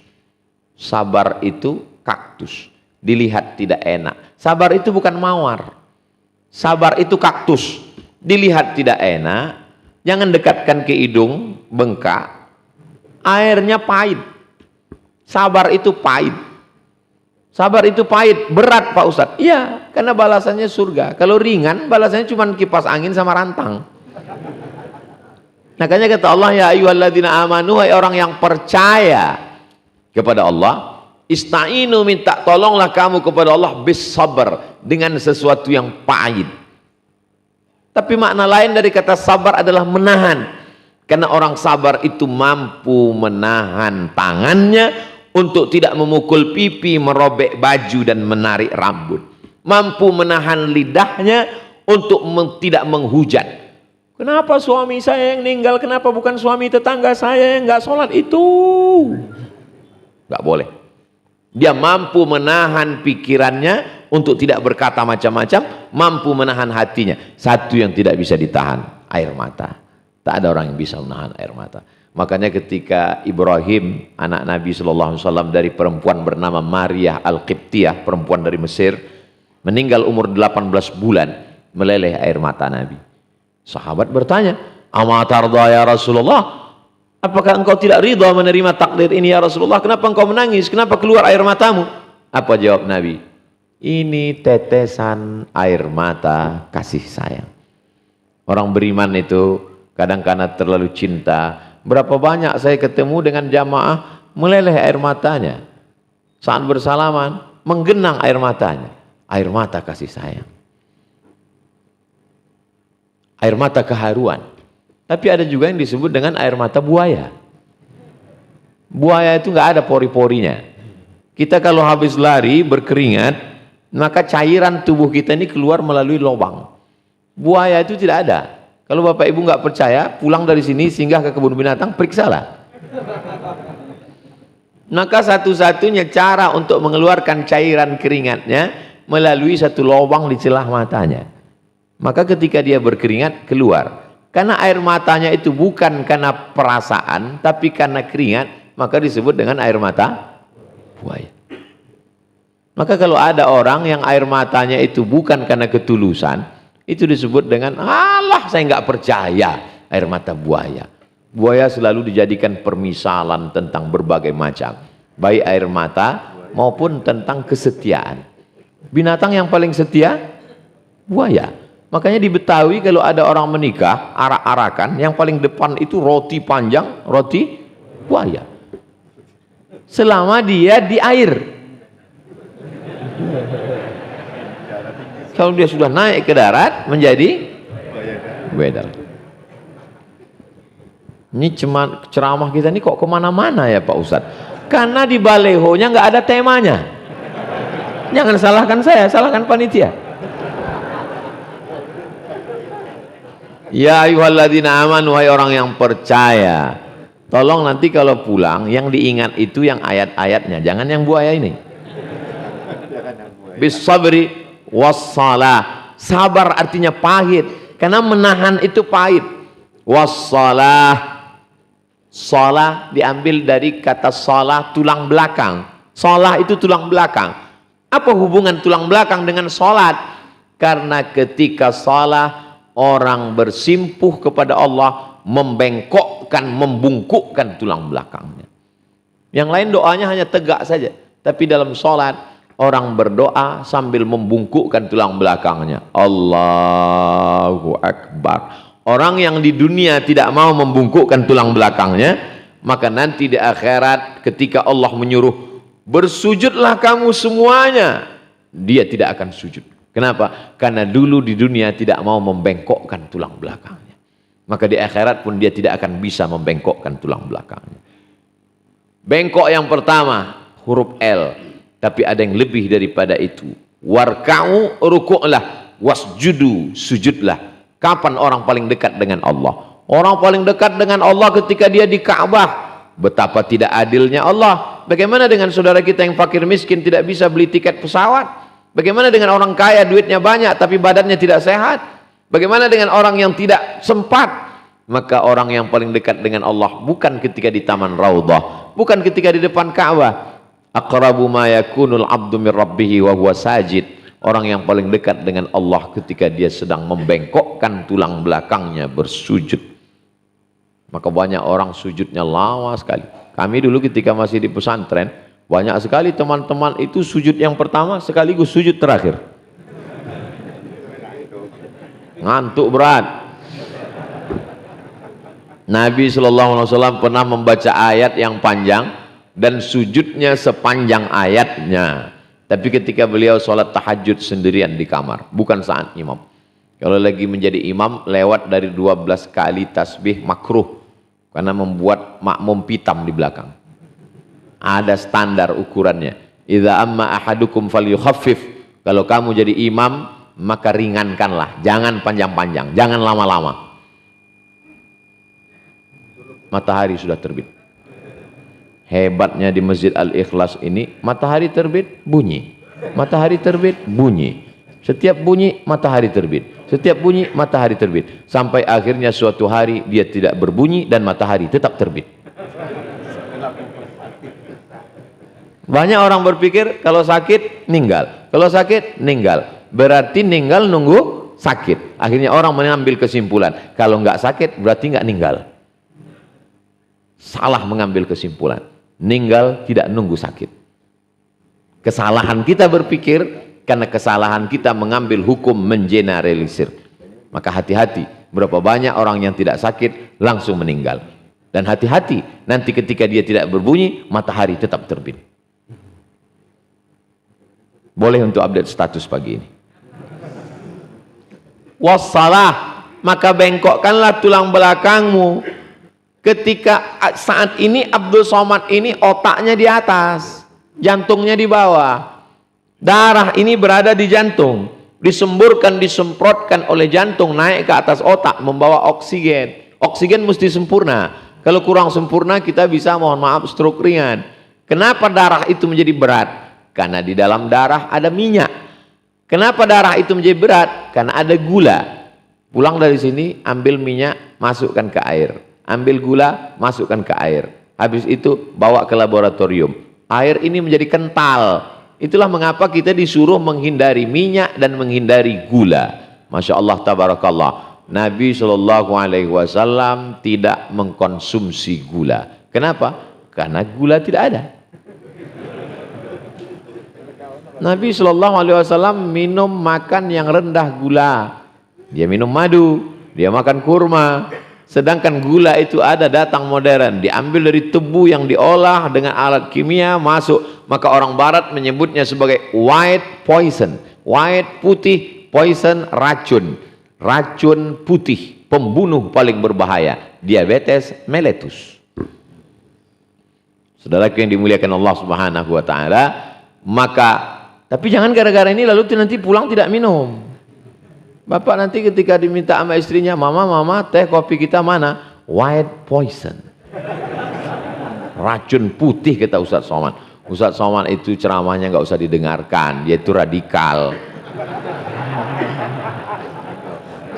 Sabar itu kaktus, dilihat tidak enak. Sabar itu bukan mawar, sabar itu kaktus, dilihat tidak enak, Jangan dekatkan ke hidung, bengkak. Airnya pahit. Sabar itu pahit. Sabar itu pahit, berat Pak Ustadz. Iya, karena balasannya surga. Kalau ringan, balasannya cuma kipas angin sama rantang. Makanya kata Allah, ya ayyuhalladzina amanu, hai orang yang percaya kepada Allah, ista'inu, minta tolonglah kamu kepada Allah bis sabar, dengan sesuatu yang pahit. Tapi makna lain dari kata sabar adalah menahan. Karena orang sabar itu mampu menahan tangannya untuk tidak memukul pipi, merobek baju dan menarik rambut. Mampu menahan lidahnya untuk tidak menghujat. Kenapa suami saya yang meninggal? Kenapa bukan suami tetangga saya yang nggak sholat? Itu nggak boleh. Dia mampu menahan pikirannya untuk tidak berkata macam-macam, mampu menahan hatinya. Satu yang tidak bisa ditahan, air mata. Tak ada orang yang bisa menahan air mata. Makanya ketika Ibrahim, anak Nabi SAW, dari perempuan bernama Maria Al-Qibtiyah, perempuan dari Mesir, meninggal umur 18 bulan, meleleh air mata Nabi. Sahabat bertanya, "Ama tarda ya Rasulullah? Apakah engkau tidak ridha menerima takdir ini ya Rasulullah? Kenapa engkau menangis? Kenapa keluar air matamu?" Apa jawab Nabi? Ini tetesan air mata kasih sayang. Orang beriman itu kadang karena terlalu cinta. Berapa banyak saya ketemu dengan jamaah meleleh air matanya. Saat bersalaman, menggenang air matanya. Air mata kasih sayang. Air mata keharuan. Tapi ada juga yang disebut dengan air mata buaya. Buaya itu nggak ada pori-porinya. Kita kalau habis lari berkeringat, maka cairan tubuh kita ini keluar melalui lubang. Buaya itu tidak ada. Kalau Bapak Ibu nggak percaya, pulang dari sini singgah ke kebun binatang, periksalah. Maka satu-satunya cara untuk mengeluarkan cairan keringatnya melalui satu lubang di celah matanya. Maka ketika dia berkeringat, keluar. Karena air matanya itu bukan karena perasaan, tapi karena keringat, maka disebut dengan air mata buaya. Maka kalau ada orang yang air matanya itu bukan karena ketulusan, itu disebut dengan, alah saya nggak percaya, air mata buaya. Buaya selalu dijadikan permisalan tentang berbagai macam, baik air mata maupun tentang kesetiaan. Binatang yang paling setia, buaya. Makanya di Betawi kalau ada orang menikah, arak-arakan, yang paling depan itu roti panjang, roti buaya. Selama dia di air. Kalau dia sudah naik ke darat menjadi beda. Ini ceramah kita ini kok kemana-mana ya Pak Ustadz? Karena di balehonya nggak ada temanya. Jangan salahkan saya, salahkan panitia. Ya ayyuhalladzina amanu, wahai orang yang percaya, tolong nanti kalau pulang yang diingat itu yang ayat-ayatnya, jangan yang buaya ini. Bis sabri wassalah. Sabar artinya pahit, karena menahan itu pahit. Wassalah, salah diambil dari kata salah, tulang belakang. Salah itu tulang belakang. Apa hubungan tulang belakang dengan salat? Karena ketika salah, orang bersimpuh kepada Allah, membengkokkan, membungkukkan tulang belakangnya. Yang lain doanya hanya tegak saja, tapi dalam salat orang berdoa sambil membungkukkan tulang belakangnya. Allahu Akbar. Orang yang di dunia tidak mau membungkukkan tulang belakangnya, maka nanti di akhirat ketika Allah menyuruh bersujudlah kamu semuanya, dia tidak akan sujud. Kenapa? Karena dulu di dunia tidak mau membengkokkan tulang belakangnya. Maka di akhirat pun dia tidak akan bisa membengkokkan tulang belakangnya. Bengkok yang pertama, huruf L. Tapi ada yang lebih daripada itu. Warka'u, ruku'lah, wasjudu, sujudlah. Kapan orang paling dekat dengan Allah? Orang paling dekat dengan Allah ketika dia di Ka'bah. Betapa tidak adilnya Allah. Bagaimana dengan saudara kita yang fakir miskin tidak bisa beli tiket pesawat? Bagaimana dengan orang kaya duitnya banyak tapi badannya tidak sehat? Bagaimana dengan orang yang tidak sempat? Maka orang yang paling dekat dengan Allah bukan ketika di Taman Raudhah, bukan ketika di depan Ka'bah. Aqrabu ma yakunul abdu min rabbih wa huwa sajid. Orang yang paling dekat dengan Allah ketika dia sedang membengkokkan tulang belakangnya bersujud. Maka banyak orang sujudnya lama sekali. Kami dulu ketika masih di pesantren, banyak sekali teman-teman itu sujud yang pertama sekaligus sujud terakhir. Ngantuk berat. Nabi SAW pernah membaca ayat yang panjang dan sujudnya sepanjang ayatnya. Tapi ketika beliau sholat tahajud sendirian di kamar, bukan saat imam. Kalau lagi menjadi imam, lewat dari 12 kali tasbih makruh. Karena membuat makmum pitam di belakang. Ada standar ukurannya. Idza amma ahadukum falyukhaffif. Kalau kamu jadi imam, maka ringankanlah. Jangan panjang-panjang, jangan lama-lama. Matahari sudah terbit. Hebatnya di Masjid Al-Ikhlas ini, matahari terbit, bunyi. Matahari terbit, bunyi. Setiap bunyi, matahari terbit. Setiap bunyi, matahari terbit. Sampai akhirnya suatu hari dia tidak berbunyi dan matahari tetap terbit. Banyak orang berpikir kalau sakit, ninggal. Kalau sakit, ninggal. Berarti ninggal nunggu sakit. Akhirnya orang mengambil kesimpulan. Kalau nggak sakit, berarti nggak ninggal. Salah mengambil kesimpulan. Ninggal tidak nunggu sakit. Kesalahan kita berpikir, karena kesalahan kita mengambil hukum mengeneralisir. Maka hati-hati, berapa banyak orang yang tidak sakit langsung meninggal. Dan hati-hati, nanti ketika dia tidak berbunyi, matahari tetap terbit. Boleh untuk update status pagi ini. Wassalah, maka bengkokkanlah tulang belakangmu. Ketika saat ini Abdul Somad ini otaknya di atas, jantungnya di bawah. Darah ini berada di jantung, disemburkan, disemprotkan oleh jantung naik ke atas otak membawa oksigen. Oksigen mesti sempurna. Kalau kurang sempurna kita bisa, mohon maaf, stroke ringan. Kenapa darah itu menjadi berat? Karena di dalam darah ada minyak. Kenapa darah itu menjadi berat? Karena ada gula. Pulang dari sini, ambil minyak, masukkan ke air. Ambil gula, masukkan ke air. Habis itu bawa ke laboratorium. Air ini menjadi kental. Itulah mengapa kita disuruh menghindari minyak dan menghindari gula. Masya Allah, tabarakallah. Nabi SAW tidak mengkonsumsi gula. Kenapa? Karena gula tidak ada. Nabi SAW minum makan yang rendah gula. Dia minum madu, dia makan kurma. Sedangkan gula itu ada datang modern, diambil dari tebu yang diolah dengan alat kimia masuk. Maka orang barat menyebutnya sebagai white poison. White, putih, poison, racun. Racun putih, pembunuh paling berbahaya. Diabetes mellitus. Saudaraku yang dimuliakan Allah Subhanahu wa taala, maka tapi jangan gara-gara ini lalu nanti pulang tidak minum. Bapak nanti ketika diminta sama istrinya, mama, teh kopi kita mana? White poison. Racun putih, kata Ustadz Somad. Ustadz Somad itu ceramahnya nggak usah didengarkan, dia itu radikal.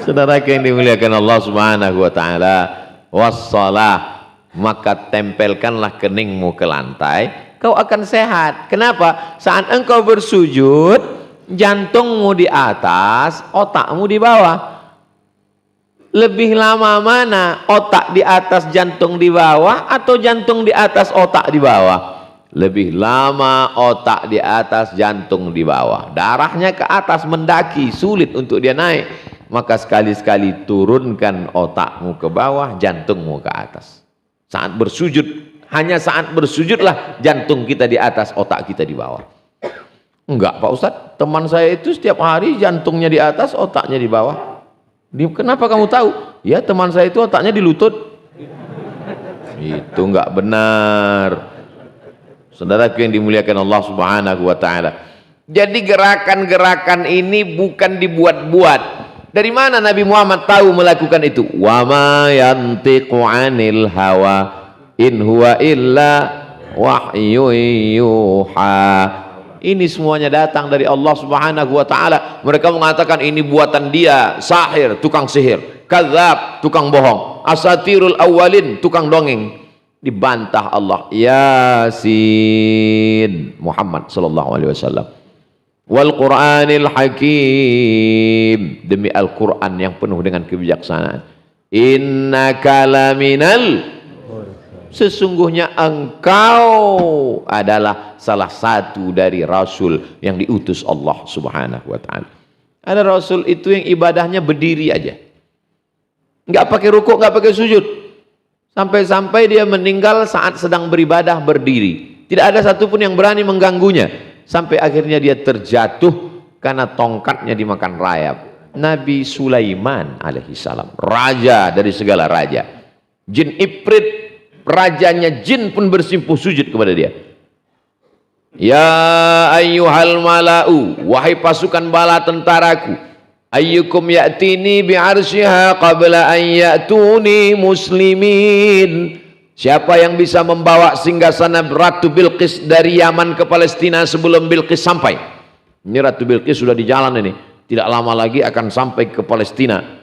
Saudara yang dimuliakan Allah Subhanahu wa taala, wassalah, maka tempelkanlah keningmu ke lantai, kau akan sehat. Kenapa? Saat engkau bersujud, jantungmu di atas, otakmu di bawah. Lebih lama mana? Otak di atas, jantung di bawah, atau jantung di atas, otak di bawah? Lebih lama otak di atas, jantung di bawah. Darahnya ke atas mendaki, sulit untuk dia naik. Maka sekali-sekali turunkan otakmu ke bawah, jantungmu ke atas. Saat bersujud, hanya saat bersujudlah jantung kita di atas, otak kita di bawah. Enggak Pak Ustadz, teman saya itu setiap hari jantungnya di atas, otaknya di bawah. Kenapa kamu tahu? Ya teman saya itu otaknya di lutut. Itu enggak benar. Saudaraku yang dimuliakan Allah Subhanahu wa taala. Jadi gerakan-gerakan ini bukan dibuat-buat. Dari mana Nabi Muhammad tahu melakukan itu? Wa ma yantiqu 'anil hawa in huwa illa wahyu yuha. Ini semuanya datang dari Allah Subhanahu wa taala. Mereka mengatakan ini buatan dia, sahir, tukang sihir, kadzab, tukang bohong, asatirul awwalin, tukang dongeng. Dibantah Allah. Yasin, Muhammad sallallahu alaihi wasallam. Wal Qur'anil Hakim, demi Al-Qur'an yang penuh dengan kebijaksanaan. innaka laminal, sesungguhnya engkau adalah salah satu dari rasul yang diutus Allah Subhanahu wa ta'ala. Ada rasul itu yang ibadahnya berdiri aja, nggak pakai rukuk, nggak pakai sujud, sampai-sampai dia meninggal saat sedang beribadah berdiri. Tidak ada satupun yang berani mengganggunya, sampai akhirnya dia terjatuh karena tongkatnya dimakan rayap. Nabi Sulaiman alaihissalam, raja dari segala raja, jin Ifrit, rajanya jin pun bersimpuh sujud kepada dia. Ya ayyuhal mala'u, wahai pasukan bala tentaraku, ayyukum ya'tini bi'arsyiha qabla an ya'tuni muslimin. Siapa yang bisa membawa singgasana Ratu Bilqis dari Yaman ke Palestina sebelum Bilqis sampai? Ini Ratu Bilqis sudah di jalan ini, tidak lama lagi akan sampai ke Palestina.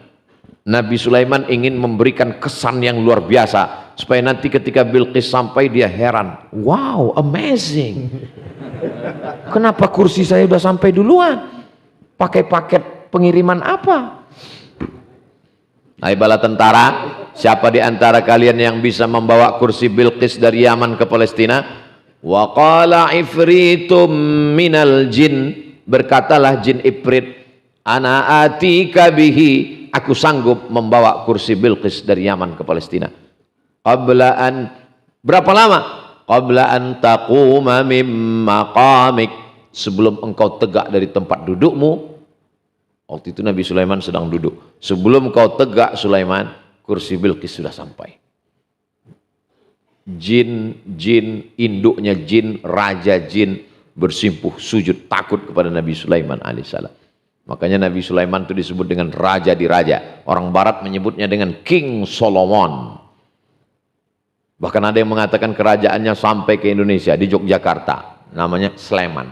Nabi Sulaiman ingin memberikan kesan yang luar biasa supaya nanti ketika Bilqis sampai dia heran, wow, amazing, kenapa kursi saya sudah sampai duluan, pakai paket pengiriman apa? Hai bala tentara, siapa di antara kalian yang bisa membawa kursi Bilqis dari Yaman ke Palestina? Wa qala ifritum minal jin, berkatalah jin Ifrit, ana atika bihi, aku sanggup membawa kursi Bilqis dari Yaman ke Palestina. Qabla an, berapa lama? Qabla an taquma mim maqamik, sebelum engkau tegak dari tempat dudukmu. Waktu itu Nabi Sulaiman sedang duduk. Sebelum kau tegak Sulaiman, kursi Bilqis sudah sampai. Jin induknya jin, raja jin bersimpuh sujud takut kepada Nabi Sulaiman alaihissalam. Makanya Nabi Sulaiman itu disebut dengan raja di raja. Orang barat menyebutnya dengan King Solomon. Bahkan ada yang mengatakan kerajaannya sampai ke Indonesia, di Yogyakarta, namanya Sleman.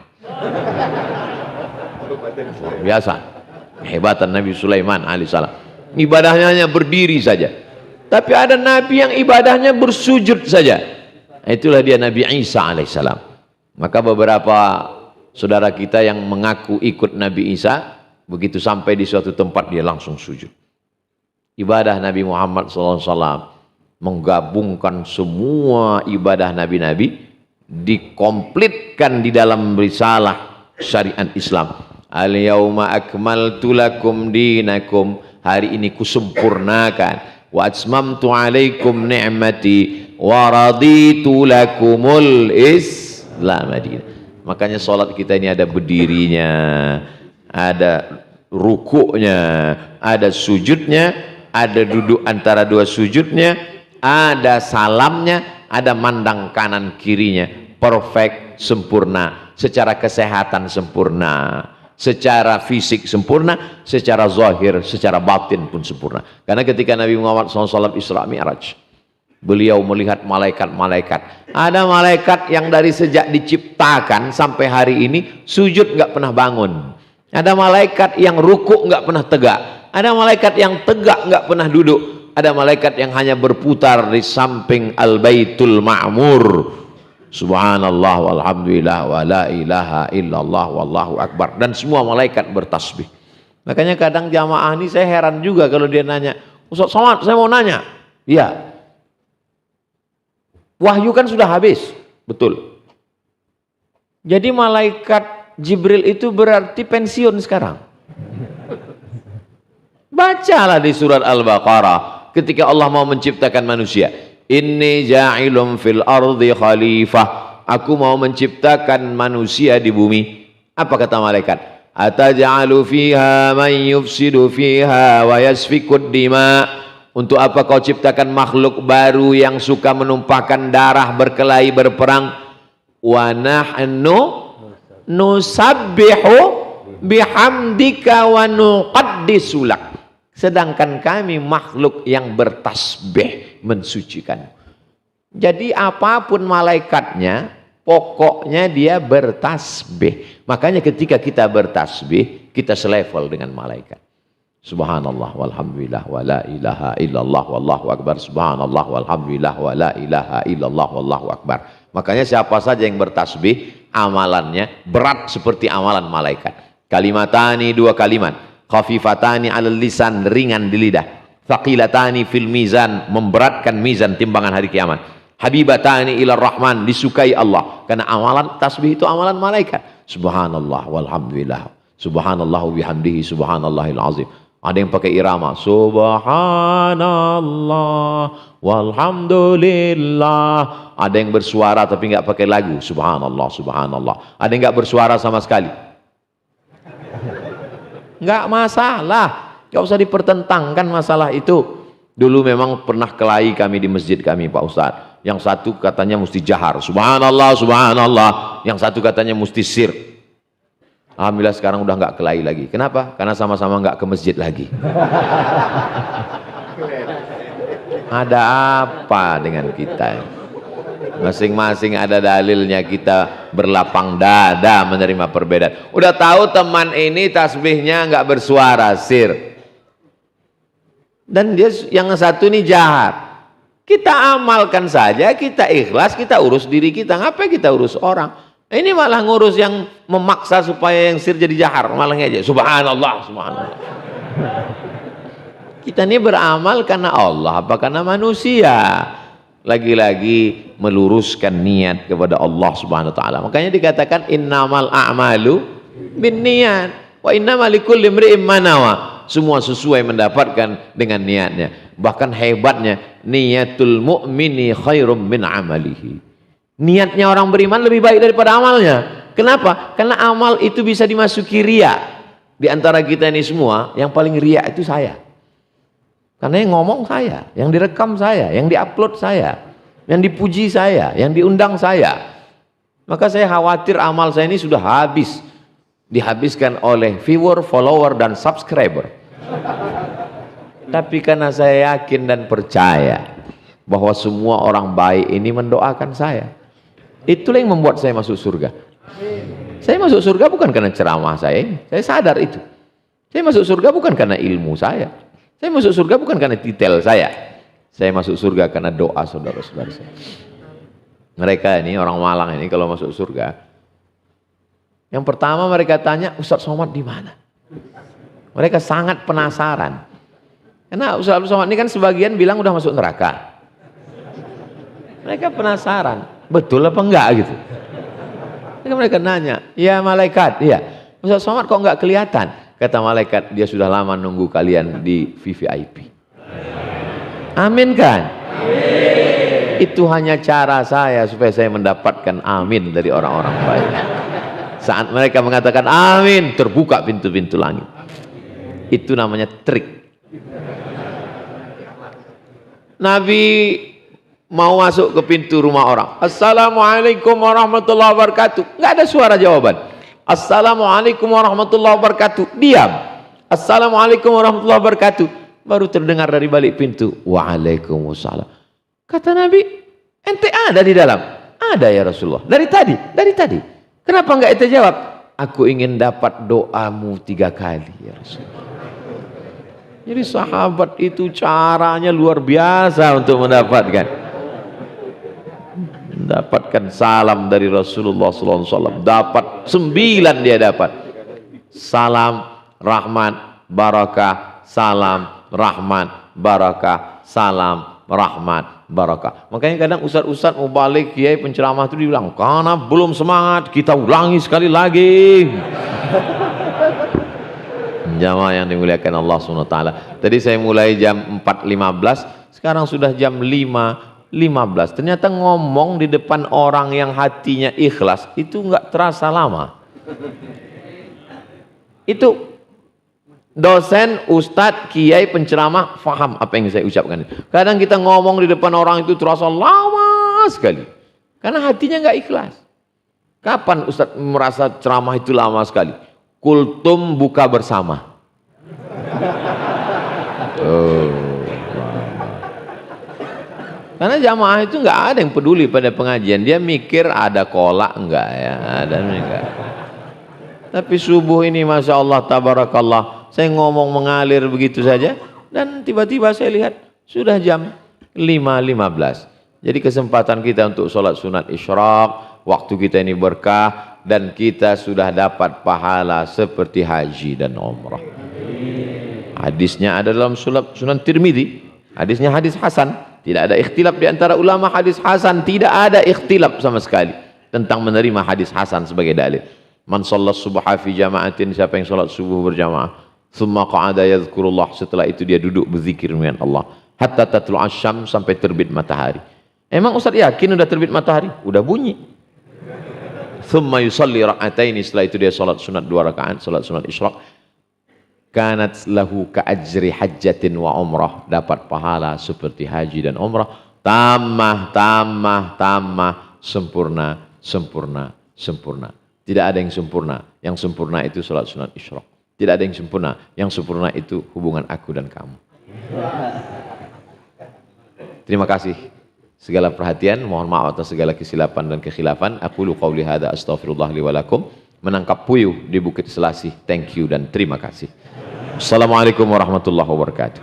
Biasa kehebatan Nabi Sulaiman alaihissalam. Ibadahnya hanya berdiri saja. Tapi ada Nabi yang ibadahnya bersujud saja. Itulah dia Nabi Isa alaihissalam. Maka beberapa saudara kita yang mengaku ikut Nabi Isa, begitu sampai di suatu tempat dia langsung sujud. Ibadah Nabi Muhammad SAW menggabungkan semua ibadah nabi-nabi, dikomplitkan di dalam risalah syariat Islam. Al-yawma akmaltu lakum dinakum, hari ini kusempurnakan, wa atmamtu alaikum ni'mati wa raditu lakumul Islam madinah. Makanya sholat kita ini ada berdirinya, ada rukuknya, ada sujudnya, ada duduk antara dua sujudnya, ada salamnya, ada mandang kanan kirinya, perfect, sempurna, secara kesehatan sempurna, secara fisik sempurna, secara zahir, secara batin pun sempurna. Karena ketika Nabi Muhammad SAW Isra Mi'raj, beliau melihat malaikat-malaikat. Ada malaikat yang dari sejak diciptakan sampai hari ini sujud nggak pernah bangun. Ada malaikat yang rukuk nggak pernah tegak. Ada malaikat yang tegak nggak pernah duduk. Ada malaikat yang hanya berputar di samping Al-Baitul Ma'mur. Subhanallah walhamdulillah wa la ilaha illallah wallahu akbar. Dan semua malaikat bertasbih. Makanya kadang jamaah ini saya heran juga kalau dia nanya, Ustaz Somad, saya mau nanya. Iya. Wahyu kan sudah habis. Betul. Jadi malaikat Jibril itu berarti pensiun sekarang. Bacalah di surat Al-Baqarah ketika Allah mau menciptakan manusia. Inni ja'ilum fil ardi khalifah. Aku mau menciptakan manusia di bumi. Apa kata malaikat? Ataj'alu fiha man yufsidu fiha wa yasfikud dima. Untuk apa kau ciptakan makhluk baru yang suka menumpahkan darah, berkelahi, berperang? Wa nahnu nusabbihu bihamdika wa nuqaddisu lak. Sedangkan kami makhluk yang bertasbih mensucikan. Jadi apapun malaikatnya, pokoknya dia bertasbih. Makanya ketika kita bertasbih, kita selevel dengan malaikat. Subhanallah walhamdulillah wa la ilaha illallah wallahu akbar. Subhanallah walhamdulillah wa la ilaha illallah wallahu akbar. Makanya siapa saja yang bertasbih, amalannya berat seperti amalan malaikat. Kalimatani, dua kalimat. Khafifatani alal lisan, ringan di lidah. Thaqilatani fil mizan, memberatkan mizan timbangan hari kiamat. Habibatani ilar rahman, disukai Allah. Karena amalan tasbih itu amalan malaikat. Subhanallah walhamdulillah, subhanallah bihamdihi, subhanallahil azim. Ada yang pakai irama, subhanallah walhamdulillah. Ada yang bersuara tapi nggak pakai lagu, subhanallah subhanallah. Ada yang nggak bersuara sama sekali, nggak masalah. Gak usah dipertentangkan masalah itu. Dulu memang pernah kelahi kami di masjid kami, Pak Ustadz. Yang satu katanya mesti jahar, subhanallah, subhanallah. Yang satu katanya mesti sir. Alhamdulillah sekarang udah nggak kelahi lagi. Kenapa? Karena sama-sama nggak ke masjid lagi. Ada apa dengan kita? Masing-masing ada dalilnya, kita berlapang dada menerima perbedaan. Udah tahu teman ini tasbihnya nggak bersuara, sir. Dan dia yang satu ini jahat. Kita amalkan saja, kita ikhlas, kita urus diri kita. Ngapain kita urus orang? Ini malah ngurus yang memaksa supaya yang sir jadi jahar, malah ngejek. Subhanallah, subhanallah. Kita ini beramal karena Allah, apa karena manusia? Lagi-lagi meluruskan niat kepada Allah Subhanahu wa taala. Makanya dikatakan innamal a'malu binniyat wa innamal likulli imri'in ma nawa. Semua sesuai mendapatkan dengan niatnya. Bahkan hebatnya, niatul mu'mini khairum min amalihi. Niatnya orang beriman lebih baik daripada amalnya. Kenapa? Karena amal itu bisa dimasuki riya. Di antara kita ini semua, yang paling riya itu saya. Karena yang ngomong saya, yang direkam saya, yang diupload saya, yang dipuji saya, yang diundang saya. Maka saya khawatir amal saya ini sudah habis. Dihabiskan oleh viewer, follower, dan subscriber. Tapi karena saya yakin dan percaya bahwa semua orang baik ini mendoakan saya, itulah yang membuat saya masuk surga. Saya masuk surga bukan karena ceramah saya ini, saya sadar itu. Saya masuk surga bukan karena ilmu saya masuk surga bukan karena titel saya masuk surga karena doa saudara-saudara saya. Mereka ini, orang Malang ini kalau masuk surga, yang pertama mereka tanya, Ustadz Somad di mana? Mereka sangat penasaran. Karena Ustadz Somad ini kan sebagian bilang udah masuk neraka. Mereka penasaran, betul apa enggak gitu. Mereka nanya, ya malaikat, iya. Ustadz Somad kok enggak kelihatan? Kata malaikat, dia sudah lama nunggu kalian di VVIP. Amin kan? Amin. Itu hanya cara saya supaya saya mendapatkan amin dari orang-orang baik. Saat mereka mengatakan amin, terbuka pintu-pintu langit. Itu namanya trik. Nabi mau masuk ke pintu rumah orang. Assalamualaikum warahmatullahi wabarakatuh. Nggak ada suara jawaban. Assalamualaikum warahmatullahi wabarakatuh. Diam. Assalamualaikum warahmatullahi wabarakatuh. Baru terdengar dari balik pintu. Waalaikumsalam. Kata Nabi, ente ada di dalam? Ada ya Rasulullah. Dari tadi. Kenapa enggak ente jawab? Aku ingin dapat doamu 3 kali ya Rasulullah. Jadi sahabat itu caranya luar biasa untuk mendapatkan salam dari Rasulullah SAW. Dapat 9 dia dapat. Salam, rahmat, barakah, salam, rahmat, barakah, salam, rahmat, barakah. Makanya kadang ustaz-ustaz mau balik kiai penceramah itu dibilang, karena belum semangat, kita ulangi sekali lagi. Jamaah yang dimuliakan Allah SWT. Tadi saya mulai jam 4.15, sekarang sudah jam 5.15. Ternyata ngomong di depan orang yang hatinya ikhlas itu nggak terasa lama. Itu dosen, ustadz, kiai, penceramah faham apa yang saya ucapkan. Kadang kita ngomong di depan orang itu terasa lama sekali karena hatinya nggak ikhlas. Kapan ustadz merasa ceramah itu lama sekali? Kultum buka bersama. Karena jamaah itu nggak ada yang peduli pada pengajian. Dia mikir ada kolak enggak ya, ada enggak. Tapi subuh ini masya Allah tabarakallah, saya ngomong mengalir begitu saja dan tiba-tiba saya lihat sudah jam 5.15. Jadi kesempatan kita untuk sholat sunat isyraq, waktu kita ini berkah dan kita sudah dapat pahala seperti haji dan umrah. Hadisnya ada dalam Sunan Tirmidzi. Hadisnya hadis hasan. Tidak ada ikhtilaf di antara ulama hadis hasan. Tidak ada ikhtilaf sama sekali tentang menerima hadis hasan sebagai dalil. Man shallat subha fi jama'atin, siapa yang salat subuh berjamaah, thumma qa'ada yadhkurullah, setelah itu dia duduk berzikir dengan Allah, hatta tatlu'a syam, sampai terbit matahari. Emang Ustaz yakin udah terbit matahari? Udah bunyi. Thumma yusalli rak'ataini, setelah itu dia salat sunat 2 rakaat, salat sunat isyraq. Kanat lahu ka'ajri hajjatin wa umrah, dapat pahala seperti haji dan umrah. Tamah, sempurna, sempurna, sempurna. Tidak ada yang sempurna. Yang sempurna itu salat sunat isyraq. Tidak ada yang sempurna. Yang sempurna itu hubungan aku dan kamu. Terima kasih segala perhatian. Mohon maaf atas segala kesilapan dan kekhilafan. Aqulu qauli hadza astaghfirullah li wa lakum. Menangkap puyuh di Bukit Selasih. Thank you dan terima kasih. Assalamualaikum warahmatullahi wabarakatuh.